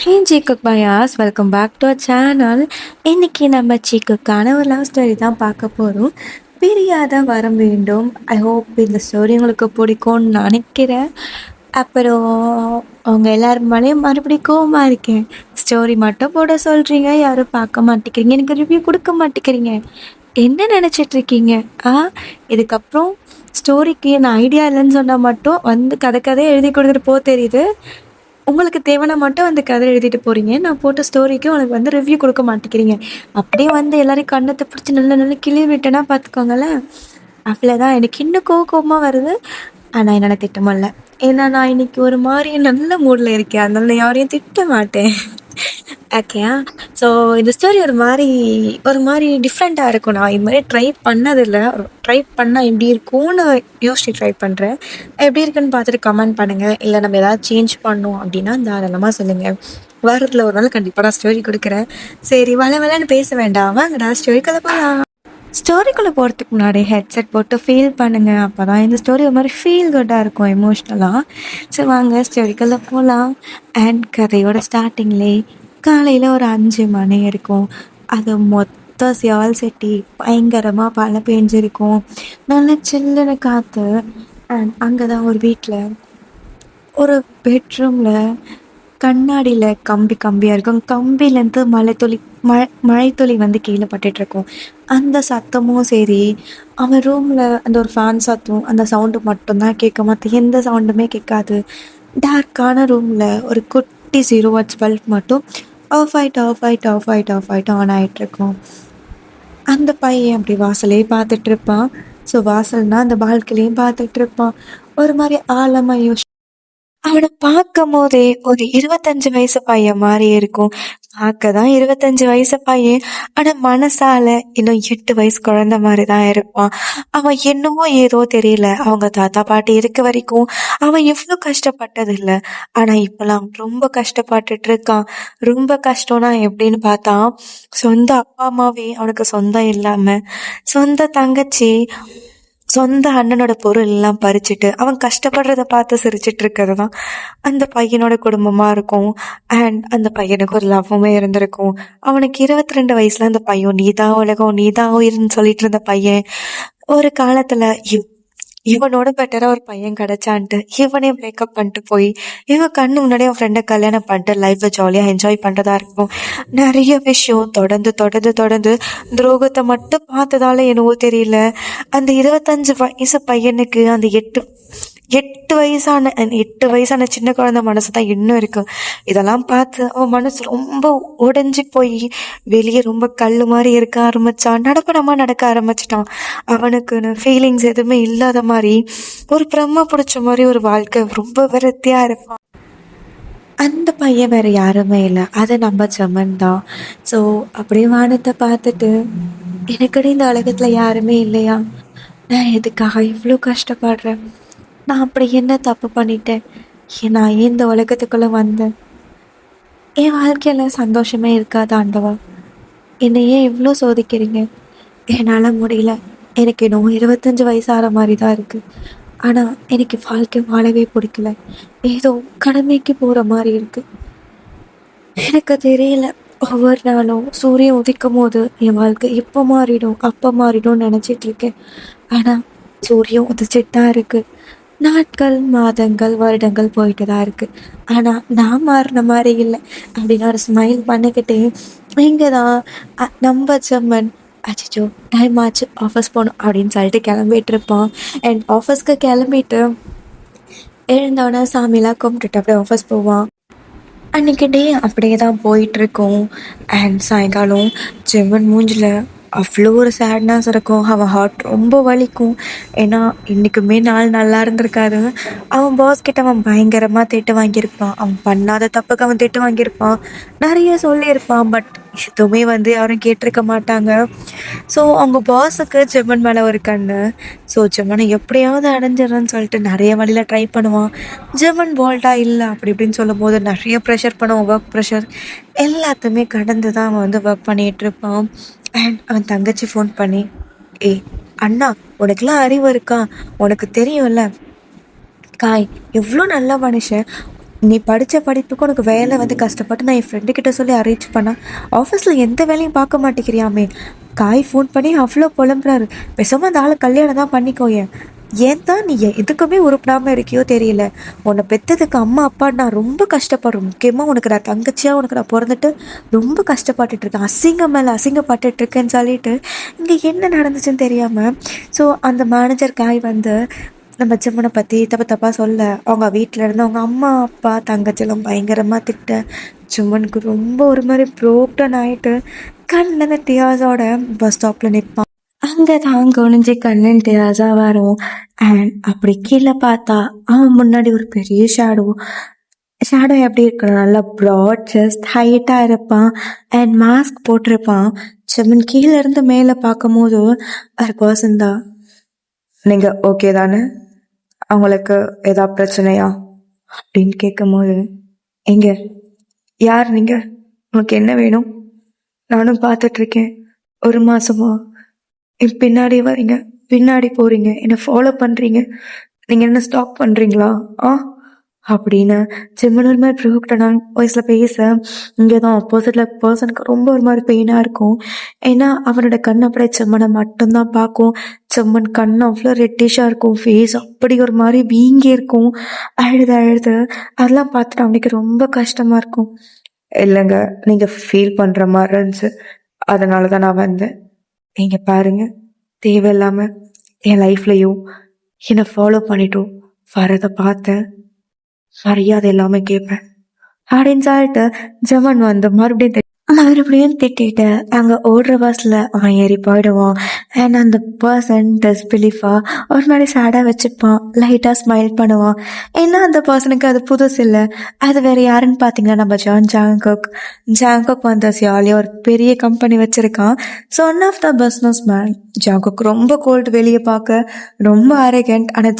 Hey Jikook bias, welcome back to channel. இன்னைக்கு நம்ம சீக்குக்கான ஒரு லவ் ஸ்டோரி தான் பார்க்க போகிறோம். பிரியாத வரம் வேண்டும். ஐ ஹோப் இந்த ஸ்டோரி உங்களுக்கு பிடிக்கும்னு நினைக்கிறேன். அப்புறம் அவங்க எல்லாரும் மேலேயும் மறுபடியும் கோவமாக இருக்கேன். ஸ்டோரி மட்டும் போட சொல்கிறீங்க, யாரும் பார்க்க மாட்டேங்கிறீங்க, எனக்கு ரிவ்யூ கொடுக்க மாட்டேங்கிறீங்க. என்ன நினச்சிட்டு இருக்கீங்க? இதுக்கப்புறம் ஸ்டோரிக்கு நான் ஐடியா இல்லைன்னு சொன்னால் மட்டும் வந்து கதை எழுதி கொடுத்துட்டு போக தெரியுது. உங்களுக்கு தேவைன்னா மட்டும் அந்த கதை எழுதிட்டு போகிறீங்க. நான் போட்ட ஸ்டோரிக்கு உனக்கு வந்து ரிவ்யூ கொடுக்க மாட்டேங்கிறீங்க. அப்படியே வந்து எல்லாரையும் கண்ணத்தை பிடிச்சி நல்ல கிளி விட்டேன்னா பார்த்துக்கோங்களேன். அவ்வளோதான். எனக்கு இன்னும் கோவமாக வருது. ஆனால் என்னால் திட்ட முடியல. ஏன்னா நான் இன்னைக்கு ஒரு மாதிரி நல்ல மூடில் இருக்கேன். அதனால யாரையும் திட்ட மாட்டேன். ஓகேயா? ஸோ இந்த ஸ்டோரி ஒரு மாதிரி டிஃப்ரெண்ட்டாக இருக்கும். நான் இது மாதிரி ட்ரை பண்ணதில்லை. ட்ரை பண்ணால் எப்படி இருக்கும்னு யோசிச்சு ட்ரை பண்ணுறேன். எப்படி இருக்குன்னு பார்த்துட்டு கமெண்ட் பண்ணுங்கள். இல்லை நம்ம ஏதாவது சேஞ்ச் பண்ணோம் அப்படின்னா தாராளமாக சொல்லுங்கள். வாரத்தில் ஒரு நாள் கண்டிப்பாக நான் ஸ்டோரி கொடுக்குறேன். சரி, வளன்னு பேச வேண்டாம், வாங்கடா ஸ்டோரிக்குள்ளே போகலாம். ஸ்டோரிக்குள்ளே போகிறதுக்கு முன்னாடி ஹெட்செட் போட்டு ஃபீல் பண்ணுங்கள். அப்போ தான் இந்த ஸ்டோரி ஒரு மாதிரி ஃபீல் குட்டாக இருக்கும் எமோஷ்னலாக. சரி வாங்க ஸ்டோரிக்குள்ளே போகலாம். அண்ட் கதையோட ஸ்டார்டிங்லே காலையில் ஒரு 5 மணி இருக்கும். அது மொத்த சியால் செட்டி பயங்கரமாக மழை பெஞ்சிருக்கும். நல்ல சில்லுன்னு காற்று. அண்ட் அங்கே தான் ஒரு வீட்டில் ஒரு பெட்ரூமில் கண்ணாடியில் கம்பியாக இருக்கும். கம்பிலேருந்து மழைத்துளி வந்து கீழே பட்டுட்ருக்கும். அந்த சத்தமும் சரி, அவன் ரூமில் அந்த ஒரு ஃபேன் சத்தம், அந்த சவுண்டு மட்டும்தான் கேட்க, மற்ற எந்த சவுண்டுமே கேட்காது. டார்க்கான ரூமில் ஒரு குட்டி 0 வாட்ஸ் பல்ப் மட்டும் ஆஃப் ஆகிட்டு ஆன் ஆகிட்ருக்கும். அந்த பையன் அப்படி வாசலே பார்த்துட்ருப்பான். ஸோ வாசல்னால் அந்த பால்கனிலையும் பார்த்துட்ருப்பான். ஒரு மாதிரி ஆழமாக அவனை பார்க்கும் போதே ஒரு 25 வயசு பையன் மாதிரி இருக்கும். பார்க்கதான் 25 வயசு பையன், ஆனால் மனசால இன்னும் 8 வயசு குழந்தை மாதிரி தான் இருப்பான். அவன் என்னவோ ஏதோ தெரியல, அவங்க தாத்தா பாட்டி இருக்க வரைக்கும் அவன் எவ்வளோ கஷ்டப்பட்டது இல்லை. ஆனால் இப்போலாம் ரொம்ப கஷ்டப்பட்டுட்டு இருக்கான். ரொம்ப கஷ்டம்னா எப்படின்னு பார்த்தா, சொந்த அப்பா அம்மாவே அவனுக்கு சொந்தம் இல்லாமல், சொந்த தங்கச்சி சொந்த அண்ணனோட பொருள் எல்லாம் பறிச்சுட்டு அவன் கஷ்டப்படுறத பார்த்து சிரிச்சிட்டு இருக்கிறது தான் அந்த பையனோட குடும்பமாக இருக்கும். அண்ட் அந்த பையனுக்கு ஒரு லவ்வுமே இருந்திருக்கும். அவனுக்கு 22 வயசுல அந்த பையன் நீதான் உலகம் நீதான் உயிர்னு சொல்லிட்டு இருந்த பையன் ஒரு காலத்தில் இவனோட பெட்டராக ஒரு பையன் கிடைச்சான்ட்டு இவனே பிரேக்கப் பண்ணிட்டு போய் இவன் கண்ணு முன்னாடியே அவன் ஃப்ரெண்டை கல்யாணம் பண்ணிட்டு லைஃப்பை ஜாலியாக என்ஜாய் பண்ணுறதா இருக்கும். நிறைய விஷயம் தொடர்ந்து துரோகத்தை மட்டும் பார்த்ததால என்னவோ தெரியல, அந்த 25 வயசு பையனுக்கு அந்த 8 வயசான சின்ன குழந்தை மனசு தான் இன்னும் இருக்கு. இதெல்லாம் பார்த்து அவன் மனசு ரொம்ப உடைஞ்சி போய் வெளியே ரொம்ப கல் மாதிரி இருக்க ஆரம்பிச்சான். நடக்க ஆரம்பிச்சிட்டான். அவனுக்குன்னு ஃபீலிங்ஸ் எதுவுமே இல்லாத மாதிரி ஒரு பிரம்ம பிடிச்ச மாதிரி ஒரு வாழ்க்கை ரொம்ப விரத்தியா இருப்பான். அந்த பையன் வேற யாருமே இல்லை, அது நம்ம ஜமன் தான். ஸோ அப்படியே வானத்தை பார்த்துட்டு, எனக்குன்னு இந்த உலகத்தில் யாருமே இல்லையா, நான் எதுக்காக இவ்வளோ கஷ்டப்படுறேன், நான் அப்படி என்ன தப்பு பண்ணிட்டேன், நான் ஏன் இந்த உலகத்துக்குள்ளே வந்தேன், என் வாழ்க்கையில் சந்தோஷமே இருக்காது ஆண்டவா, என்னை ஏன் இவ்வளோ சோதிக்கிறீங்க, என்னால் முடியல, எனக்கு இன்னும் 25 வயசாகிற மாதிரி தான் இருக்குது, ஆனால் எனக்கு வாழ்க்கை வாழவே பிடிக்கல, ஏதோ கடமைக்கு போகிற மாதிரி இருக்குது, எனக்கு தெரியல. ஒவ்வொரு நாளும் சூரியன் உதிக்கும் போது என் வாழ்க்கை எப்போ மாறிடும் அப்போ மாறிடும்னு நினச்சிட்ருக்கேன். ஆனால் சூரியன் உதிச்சிட்டு தான் இருக்குது. நாட்கள் மாதங்கள் வருடங்கள் போயிட்டு தான் இருக்குது. ஆனால் நான் மாறின மாதிரி இல்லை அப்படின்னு ஒரு ஸ்மைல் பண்ணிக்கிட்டே இங்கே தான் நம்ம ஜம்மன் அச்சோ டைம் ஆச்சு ஆஃபீஸ் போகணும் அப்படின்னு சொல்லிட்டு கிளம்பிட்டு இருப்பான். அண்ட் ஆஃபீஸ்க்கு கிளம்பிட்டு எழுந்தோடனே சாமியெல்லாம் கும்பிட்டுட்டு அப்படியே ஆஃபீஸ் போவான். அன்றைக்கி டே அப்படியே தான் போயிட்டுருக்கோம். அண்ட் சாயங்காலம் ஜெமன் மூஞ்சில் அவ்வளோ ஒரு சேட்னஸ் இருக்கும். அவன் ஹார்ட் ரொம்ப வலிக்கும். ஏன்னா இன்றைக்குமே நாள் நல்லா இருந்திருக்காரு. அவன் பாஸ் கிட்ட அவன் பயங்கரமாக திட்டு வாங்கியிருப்பான். அவன் பண்ணாத தப்புக்கு அவன் திட்டு வாங்கியிருப்பான். நிறைய சொல்லியிருப்பான். பட் எதுவுமே வந்து யாரும் கேட்டிருக்க மாட்டாங்க. ஸோ அவங்க பாஸுக்கு ஜெமன் மேலே ஒரு கண்ணு. ஸோ ஜெமனை எப்படியாவது அடைஞ்சிடறன்னு சொல்லிட்டு நிறைய வழியில் ட்ரை பண்ணுவான். ஜெமன் போல்டாக இல்லை அப்படி இப்படின்னு சொல்லும் போது நிறைய ப்ரெஷர் பண்ணுவான். ஒர்க் ப்ரெஷர் எல்லாத்தையுமே கடந்து தான் அவன் வந்து ஒர்க் பண்ணிகிட்டு இருப்பான். அண்ட் அவன் தங்கச்சி ஃபோன் பண்ணி, அண்ணா உனக்குலாம் அறிவு இருக்கா, உனக்கு தெரியும்ல காய் எவ்வளோ நல்ல மனுஷன், நீ படித்த படிப்புக்கு உனக்கு வேலை வந்து கஷ்டப்பட்டு நான் என் ஃப்ரெண்டுக்கிட்ட சொல்லி அரேஞ்ச் பண்ணேன். ஆஃபீஸில் எந்த வேலையும் பார்க்க மாட்டேங்கிறியாமே. காய் ஃபோன் பண்ணி அவ்வளோ புலம்புறாரு. பேசாமல் அந்த ஆளை கல்யாணம் தான் பண்ணிக்கோயேன். ஏன் தான் நீ எதுக்குமே உருப்படாமல் இருக்கியோ தெரியல. உன்னை பெற்றதுக்கு அம்மா அப்பா நான் ரொம்ப கஷ்டப்படுறேன். முக்கியமாக உனக்கு நான் தங்கச்சியாக உனக்கு நான் பிறந்துட்டு ரொம்ப கஷ்டப்பட்டுட்ருக்கேன். அசிங்கம் மேலே அசிங்கப்பட்டுட்ருக்கேன்னு சொல்லிட்டு இங்கே என்ன நடந்துச்சுன்னு தெரியாமல் ஸோ அந்த மேனேஜர் காய் வந்து நம்ம ஜிம்மனை பற்றி தப்பாக சொல்ல அவங்க வீட்டில் இருந்து அவங்க அம்மா அப்பா தங்கச்சிலாம் பயங்கரமாக திட்ட ஜிம்மனுக்கு ரொம்ப ஒரு மாதிரி ப்ரோக்டன் ஆகிட்டு கண்ணில் டியாஸோட பஸ் ஸ்டாப்பில் நிற்பான். அங்கே தான் குனிஞ்சு கண்ணன் டியாஸாக வரும். அண்ட் அப்படி கீழே பார்த்தா அவன் முன்னாடி ஒரு பெரிய ஷேடோ எப்படி இருக்கணும், நல்லா ப்ராட் செஸ்ட் ஹைட்டாக இருப்பான் அண்ட் மாஸ்க் போட்டிருப்பான். ஜிம்மன் கீழே இருந்து மேலே பார்க்கும் போது ஒரு பர்சன் தான். நீங்கள் ஓகே தானே, அவங்களுக்கு ஏதா பிரச்சனையா அப்படின்னு கேட்கும்போது, எங்க யார் நீங்க, உனக்கு என்ன வேணும், நானும் பார்த்துட்ருக்கேன், ஒரு மாசமா என் பின்னாடி வரீங்க, பின்னாடி போறீங்க, என்னை ஃபாலோ பண்றீங்க, நீங்க என்ன ஸ்டாப் பண்றீங்களா அப்படின்னு ஜிம்மன் ஒரு மாதிரி ப்ரூவ்டான வாய்ஸில் பேச இங்கே தான் ஆப்போசிட்டில் பர்சனுக்கு ரொம்ப ஒரு மாதிரி பெயினாக இருக்கும். ஏன்னா அவனோட கண் அப்படியே செம்மனை மட்டும்தான் பார்க்கும். செம்மன் கண் அவ்வளோ ரெட்டிஷாக இருக்கும், ஃபேஸ் அப்படி ஒரு மாதிரி வீங்கி இருக்கும், அழுது அதெல்லாம் பார்த்துட்டு அவனுக்கு ரொம்ப கஷ்டமாக இருக்கும். இல்லைங்க, நீங்கள் ஃபீல் பண்ணுற மாதிரி இருந்துச்சு, அதனால தான் நான் வந்தேன். நீங்கள் பாருங்க, தேவையில்லாமல் என் லைஃப்லையும் என்னை ஃபாலோ பண்ணிட்டோம் வரதை பார்த்தேன், மரியாதை எல்லாமே கேட்பேன் அப்படின்னு சொல்லிட்டு ஜமன் வந்து மறுபடியும் திட்டிட்டு அங்கே ஓடுற பஸ்ஸில் அவன் ஏறி போயிடுவான். அண்ட் அந்த பர்சன் டிஸ்பிலீஃபா ஒரு மாதிரி சேடாக வச்சுப்பான், லைட்டாக ஸ்மைல் பண்ணுவான். ஏன்னா அந்த பர்சனுக்கு அது புதுசு இல்லை. அது வேறு யாருன்னு பார்த்தீங்கன்னா நம்ம ஜாங்குக் வந்து சியாலியாக ஒரு பெரிய கம்பெனி வச்சுருக்கான். So one of the businessman. Jungkook ரொம்ப கோல்டு, வெளியே பார்க்க ரொம்ப அரகண்ட். ஆனால்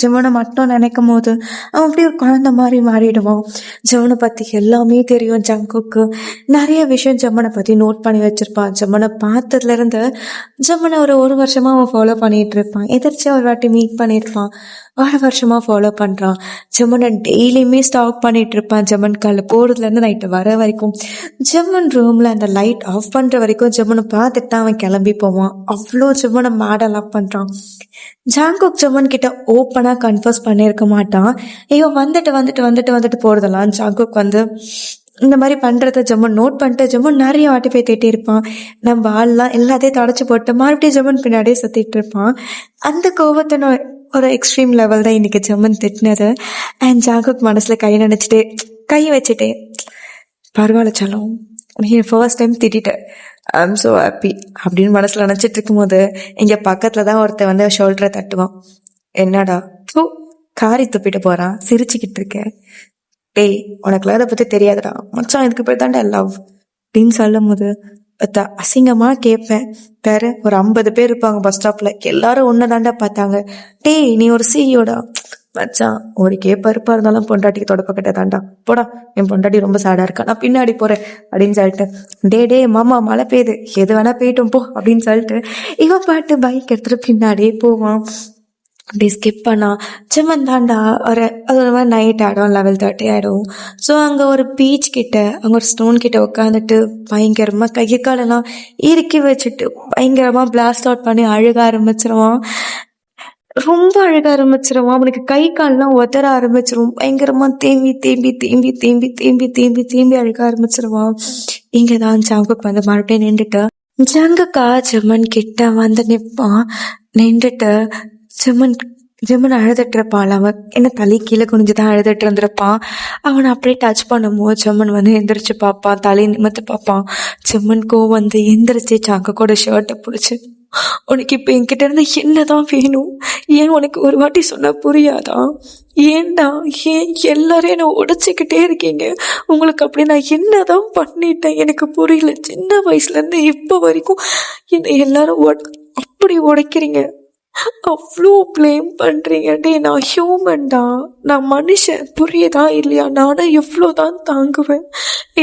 ஜெம்மனை மட்டும் நினைக்கும் போது அவன் அப்படியே ஒரு குழந்தை மாதிரி மாறிடுவான். ஜெம்மனை பற்றி எல்லாமே தெரியும் ஜங்குக்கு. நிறைய விஷயம் ஜெம்மனை பற்றி நோட் பண்ணி வச்சிருப்பான். ஜெம்மனை பார்த்ததுலேருந்து ஜெம்மனை ஒரு வருஷமாக அவன் ஃபாலோ பண்ணிகிட்டு இருப்பான். எதிர்ச்சியாக ஒரு வாட்டி மீட் பண்ணியிருப்பான், ஒரு வருஷமாக ஃபாலோ பண்ணுறான். ஜெம்மனை டெய்லியுமே ஸ்டாக் பண்ணிகிட்டு இருப்பான். ஜெம்மன் காலில் போகிறதுலேருந்து நைட்டு வர வரைக்கும், ஜெம்மன் ரூமில் அந்த லைட் ஆஃப் பண்ணுற வரைக்கும் ஜெம்மனை பார்த்துட்டு தான் அவன் கிளம்பி போவான். அவ்வளோ ஜெம்மனை மேடாக லவ் பண்ணுறான். ஜாங்குக் ஜெம்மன் கிட்ட ஓப்பனாக கன்ஃபர்ஸ் பண்ணியிருக்க மாட்டான். ஐயோ வந்துட்டு போகிறதெல்லாம் ஜாங்குக் வந்து இந்த மாதிரி பண்ணுறத ஜெம்மன் நோட் பண்ணிட்டு ஜெம்மன் நிறைய வாட்டி போய் திட்டி இருப்பான். நம்ம ஆள்லாம் எல்லாத்தையும் தொடச்சி போட்டு மறுபடியும் ஜெம்மன் பின்னாடியே சுற்றிட்டு இருப்பான். அந்த கோவத்தை ஒரு எக்ஸ்ட்ரீம் லெவல் தான் இன்னைக்கு ஜெம்மன் திட்டினது. அண்ட் ஜாங்குக் மனசில் கை வச்சுட்டே பரவாயில்ல சலம், நீ ஃபர்ஸ்ட் டைம் திட்டேன், ஐ எம் ஸோ ஹாப்பி அப்படின்னு மனசில் நினச்சிட்டு இருக்கும்போது இங்கே பக்கத்தில் தான் ஒருத்தர் வந்து ஷோல்டரை தட்டுவான். என்னடா காரி துப்பிட்டு போகிறான், சிரிச்சுக்கிட்டு இருக்கேன். டேய், உனக்குலாம் அதை பற்றி தெரியாதுடா மச்சான், இதுக்கு போய் தான்டா லவ் அப்படின்னு சொல்லும் போது அசிங்கமாக கேட்பேன். வேற ஒரு 50 பேர் இருப்பாங்க பஸ் ஸ்டாப்பில், எல்லாரும் ஒன்று தாண்டா பார்த்தாங்க. டேய், நீ ஒரு சிஇஓடா மச்சான், ஒரு பருப்பா இருந்தாலும் பொண்டாட்டிக்கு தொடப்பக்கிட்ட தாண்டா, போடா என் பொண்டாட்டி ரொம்ப சேடா இருக்கா, நான் பின்னாடி போறேன் அப்படின்னு சொல்லிட்டு, டே மாமா மழை பெய்யுது, எது வேணா போயிட்டும் போ அப்படின்னு சொல்லிட்டு இவன் பாட்டு பைக் எடுத்துட்டு பின்னாடியே போவான். அப்படி ஸ்கிப் பண்ணா ஜெம்மன் தாண்டா அது ஒரு மாதிரி நைட் ஆகிடும், 11:30 ஆகிடும். ஸோ அங்கே ஒரு பீச் கிட்ட, அங்கே ஒரு ஸ்டோன் கிட்ட உட்காந்துட்டு பயங்கரமாக கையை காலெல்லாம் இறுக்கி வச்சுட்டு பயங்கரமாக பிளாஸ்ட் அவுட் பண்ணி அழுக ஆரம்பிச்சிருவான். ரொம்ப அழக ஆரம்பிச்சிருவான். அவனுக்கு கை கால்லாம் உதற ஆரம்பிச்சிரும். பயங்கரமா தேம்பி அழுக ஆரம்பிச்சிருவான். இங்கதான் ஜாங்குக் வந்து மறுபடியும் நின்றுட்டு ஜங்குக்கா ஜெம்மன் கிட்ட வந்து நிற்பான். நின்றுட்டு ஜெம்மன் அழுதுட்டு இருப்பான். அவன் என்ன தலை கீழே குனிஞ்சுதான் அழுதுட்டு இருந்திருப்பான். அவனை அப்படியே டச் பண்ணும்போது ஜெம்மன் வந்து எந்திரிச்சு பார்ப்பான், தலை நிமித்து பார்ப்பான். ஜெம்மனுக்கோ வந்து எந்திரிச்சு ஜங்குக்கோட ஷர்ட்டை பிடிச்சி, உனக்கு இப்போ என்கிட்ட இருந்து என்னதான் வேணும், ஏன் உனக்கு ஒரு வாட்டி சொன்ன புரியாதா, ஏன்டா ஏன் எல்லாரும் என்னை உடைச்சிக்கிட்டே இருக்கீங்க, உங்களுக்கு அப்படி நான் என்னதான் பண்ணிட்டேன் எனக்கு புரியல, சின்ன வயசுலேருந்து இப்போ வரைக்கும் என்னை எல்லாரும் அப்படி உடைக்கிறீங்க, அவ்வளோ ப்ளேம் பண்ணுறீங்க. டே நான் ஹியூமன்டா, நான் மனுஷன், புரியுதா இல்லையா? நானும் எவ்வளோ தான் தாங்குவேன்.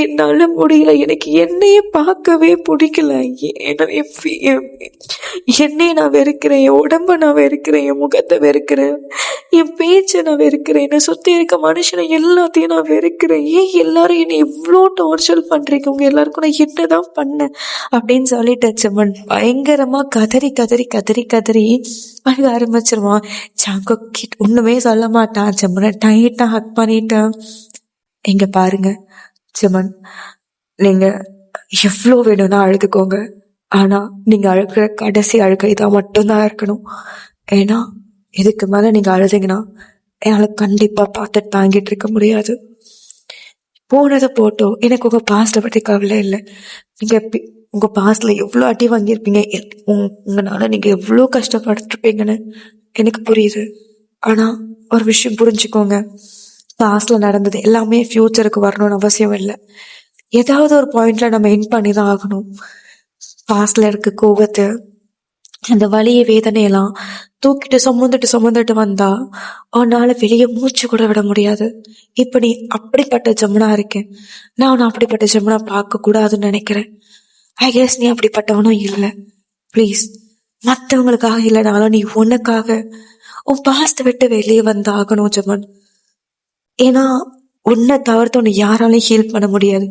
என்னால் முடியல. எனக்கு என்னையே பார்க்கவே பிடிக்கல. என்னையை நான் வெறுக்கிறேன், என் உடம்ப நான் வெறுக்கிறேன், என் முகத்தை வெறுக்கிறேன், என் பேச்சை நான் வெறுக்கிறேன், என்னை சுற்றி இருக்க மனுஷனை எல்லாத்தையும் நான் வெறுக்கிறேன். ஏன் எல்லாரும் என்னை எவ்வளோ டார்ச்சர் பண்ணுறீங்க? உங்கள் எல்லாருக்கும் நான் என்ன தான் பண்ணேன் அப்படின்னு சொல்லிட்டு செம்மன் பயங்கரமாக கதறி கதறி கதறி கதறி அழுக ஆரம்பிச்சிருவான். ஜாங்கோ ஒன்றுமே சொல்ல மாட்டான். செம்மனை டைட்டாக ஹக் பண்ணிட்டு, இங்க பாருங்க செம்மன், நீங்க எவ்வளோ வேணும்னா அழுதுக்கோங்க. ஆனா நீங்க அழுகிற கடைசி அழுகை இதான் மட்டும்தான் இருக்கணும். ஏன்னா இதுக்கு மேல நீங்க அழுதிங்கன்னா என்னால கண்டிப்பா பார்த்துட்டு தாங்கிட்டு இருக்க முடியாது. போனதை போட்டோம், எனக்கு உங்க பாஸ்ட பத்தி கவலை இல்லை. நீங்க உங்க பாஸ்ட்ல எவ்வளோ அடி வாங்கியிருப்பீங்க, உங்களால நீங்க எவ்வளோ கஷ்டப்பட்டுருப்பீங்கன்னு எனக்கு புரியுது. ஆனா ஒரு விஷயம் புரிஞ்சுக்கோங்க, பாஸ்ட்ல நடந்தது எல்லாமே ஃபியூச்சருக்கு வரணும்னு அவசியம் இல்லை. ஏதாவது ஒரு பாயிண்ட்ல நம்ம என் பண்ணி தான் ஆகணும். பாஸ்ட்ல இருக்க கோபத்தை, அந்த வலிய வேதனையெல்லாம் தூக்கிட்டு சுமந்துட்டு வந்தா உன்னால வெளியே மூச்சு கூட விட முடியாது. இப்ப நீ அப்படிப்பட்ட ஜமுனா இருக்கேன், நான் உன்னை அப்படிப்பட்ட ஜமுனா பார்க்க கூடாதுன்னு நினைக்கிறேன். ஐ கெஸ் நீ அப்படிப்பட்டவனும் இல்லை. ப்ளீஸ், மற்றவங்களுக்காக இல்லைனாலும் நீ உனக்காக உன் பாஸ்ட விட்டு வெளியே வந்தாகணும் ஜமன். ஏன்னா உன்னை தவிர்த்து உன்னை யாராலையும் ஹீல் பண்ண முடியாது.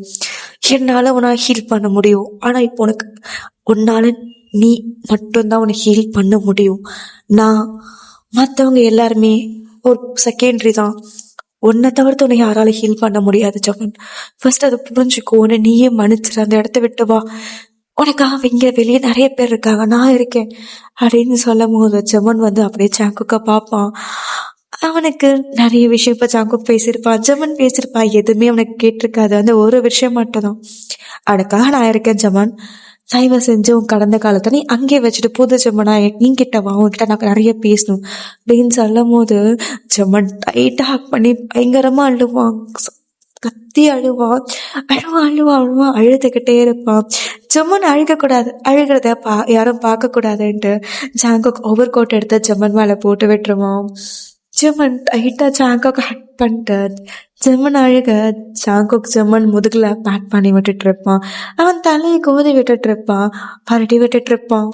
என்னால உன்னை ஹீல் பண்ண முடியும். ஆனா இப்போ உனக்கு உன்னால நீ மட்டும்தான் உன்னை ஹீல் பண்ண முடியும். நான் மற்றவங்க எல்லாருமே ஒரு செகண்டரி தான். உன்னை தவிர்த்து உன்னை யாராலும் ஹீல் பண்ண முடியாது ஜமன். ஃபர்ஸ்ட் அதை புரிஞ்சுக்கோ. உன்னை நீயே மன்னிச்சிரு, அந்த இடத்த விட்டு வா. உனக்காக இங்க வெளியே நிறைய பேர் இருக்காங்க, நான் இருக்கேன் அப்படின்னு சொல்லும் போது ஜமன் அப்படியே சாங்குக்கா பார்ப்பான். அவனுக்கு நிறைய விஷயம் இப்ப ஜாங்கு பேசியிருப்பான், ஜமன் பேசியிருப்பான், எதுவுமே அவனுக்கு கேட்டிருக்காது. அந்த ஒரு விஷயம் மட்டும்தான், அவனுக்காக நான் இருக்கேன் ஜமன், தயவு செஞ்சு உன் கடந்த காலத்தை நீ அங்கே வச்சுட்டு புது ஜமனா என்கிட்ட வா, உன்கிட்ட நான் நிறைய பேசணும் அப்படின்னு சொல்லும் போது ஜமன் டைட்டா ஹக் பண்ணி பயங்கரமா அழுவான், கத்தி அழுவான், அழுதுகிட்டே இருப்பான். ஜம்மன் அழுகக்கூடாது, அழுகிறத யாரும் பார்க்க கூடாதுன்ட்டு ஜாங்கோக் ஓவர் கோட் எடுத்து ஜம்மன் மேல போட்டு விட்டுருவான். ஜம்மன் டைட்டா ஜாங்கோக் ஹக் பண்ணிட்டு ஜம்மன் அழுக ஜாங்கோக் ஜம்மன் முதுகுல பேட் பண்ணி விட்டுட்டு இருப்பான். அவன் தலையை கோதி விட்டுட்டு இருப்பான், பரட்டி விட்டுட்டு இருப்பான்.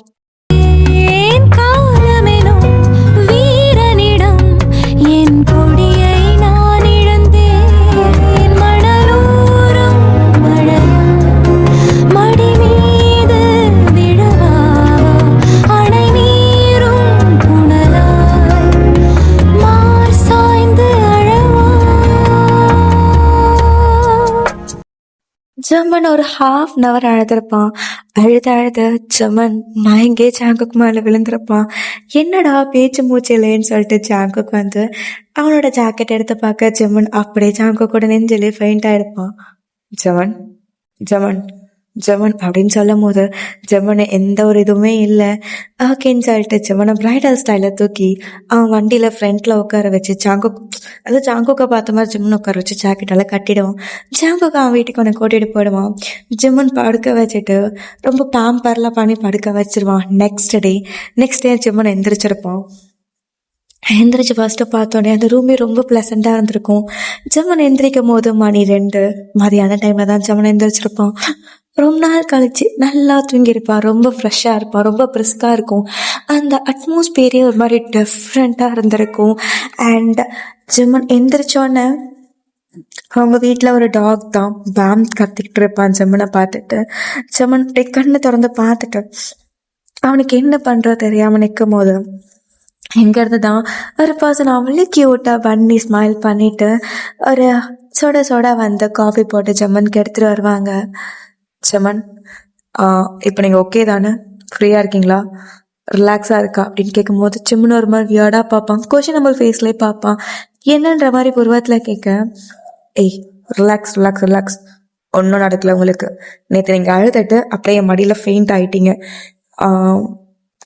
ஜமன் ஒரு ½ அழுதுருப்பான். அழுத ஜமன் மயங்கே ஜாங்குக்கு மேல விழுந்திருப்பான். என்னடா பேச்சு மூச்சு இல்லைன்னு சொல்லிட்டு ஜாங்குக்கு அவனோட ஜாக்கெட் எடுத்து பார்க்க ஜமன் அப்படியே ஜாங்கு கூட நெஞ்சிலே ஃபெயிண்ட் ஆயிருப்பான். ஜமன் ஜமன் ஜமன் அப்படின்னு சொல்லும் போது ஜமனை எந்த ஒரு இதுவுமே இல்லை. ஓகேன்னு சொல்லிட்டு ஜமனை பிரைடல் ஸ்டைல தூக்கி அவன் வண்டியில ஃப்ரண்ட்ல உட்கார வச்சு ஜாங்குக்கை பார்த்த மாதிரி ஜம்மன் உட்கார வச்சு ஜாக்கெட்டால கட்டிடுவான். ஜாங்குக்கு அவன் வீட்டுக்கு அவனை கூட்டிட்டு போயிடுவான். ஜம்மன் படுக்க வச்சுட்டு ரொம்ப பேம்பர்லாம் பண்ணி படுக்க வச்சிருவான். Next day ஜம்மன் எந்திரிச்சிருப்பான். எந்திரிச்சு ஃபர்ஸ்ட் பார்த்தோன்னே அந்த ரூமே ரொம்ப பிளசண்டா இருந்திருக்கும். ஜம்மன் எந்திரிக்கும் போது மணி 2 மதியான டைம்ல தான் ஜம்மன் எந்திரிச்சிருப்பான். ரொம்ப நாள் கழிச்சு நல்லா தூங்கியிருப்பான். ரொம்ப ஃப்ரெஷ்ஷாக இருப்பான், ரொம்ப பிரிஸ்காக இருக்கும். அந்த அட்மாஸ்பியரே ஒரு மாதிரி டிஃப்ரெண்ட்டாக இருந்திருக்கும். அண்ட் ஜம்மன் எந்திரிச்சோன்னே அவங்க வீட்டில் ஒரு டாக் தான் பேம் கத்திக்கிட்டு இருப்பான். ஜம்மனை பார்த்துட்டு ஜம்மன் அப்படியே கண்ணை திறந்து பார்த்துட்டு அவனுக்கு என்ன பண்ணுறது தெரியாமல் நிற்கும் போது இங்கேருந்து தான் ஒரு பர்சன் அவ்வளோ க்யூட்டாக பண்ணி ஸ்மைல் பண்ணிட்டு ஒரு சொட காஃபி போட்டு ஜம்மனுக்கு எடுத்துகிட்டு வருவாங்க. ஜமன், இப்போ நீங்கள் ஓகே தானே, ஃப்ரீயாக இருக்கீங்களா, ரிலாக்ஸாக இருக்கா அப்படின்னு கேட்கும்போது ஜம்மன் ஒரு மாதிரி வியர்டாக பார்ப்பான். கொஷின் நம்ம ஃபேஸ்லேயே பார்ப்பான். என்னன்ற மாதிரி பூர்வத்தில் கேட்க, ஏய் ரிலாக்ஸ் ரிலாக்ஸ் ரிலாக்ஸ், ஒன்றும் நடக்கல உங்களுக்கு. நேற்று நீங்கள் அழுதுட்டு அப்படியே என் மடியில் ஃபெயிண்ட் ஆகிட்டீங்க.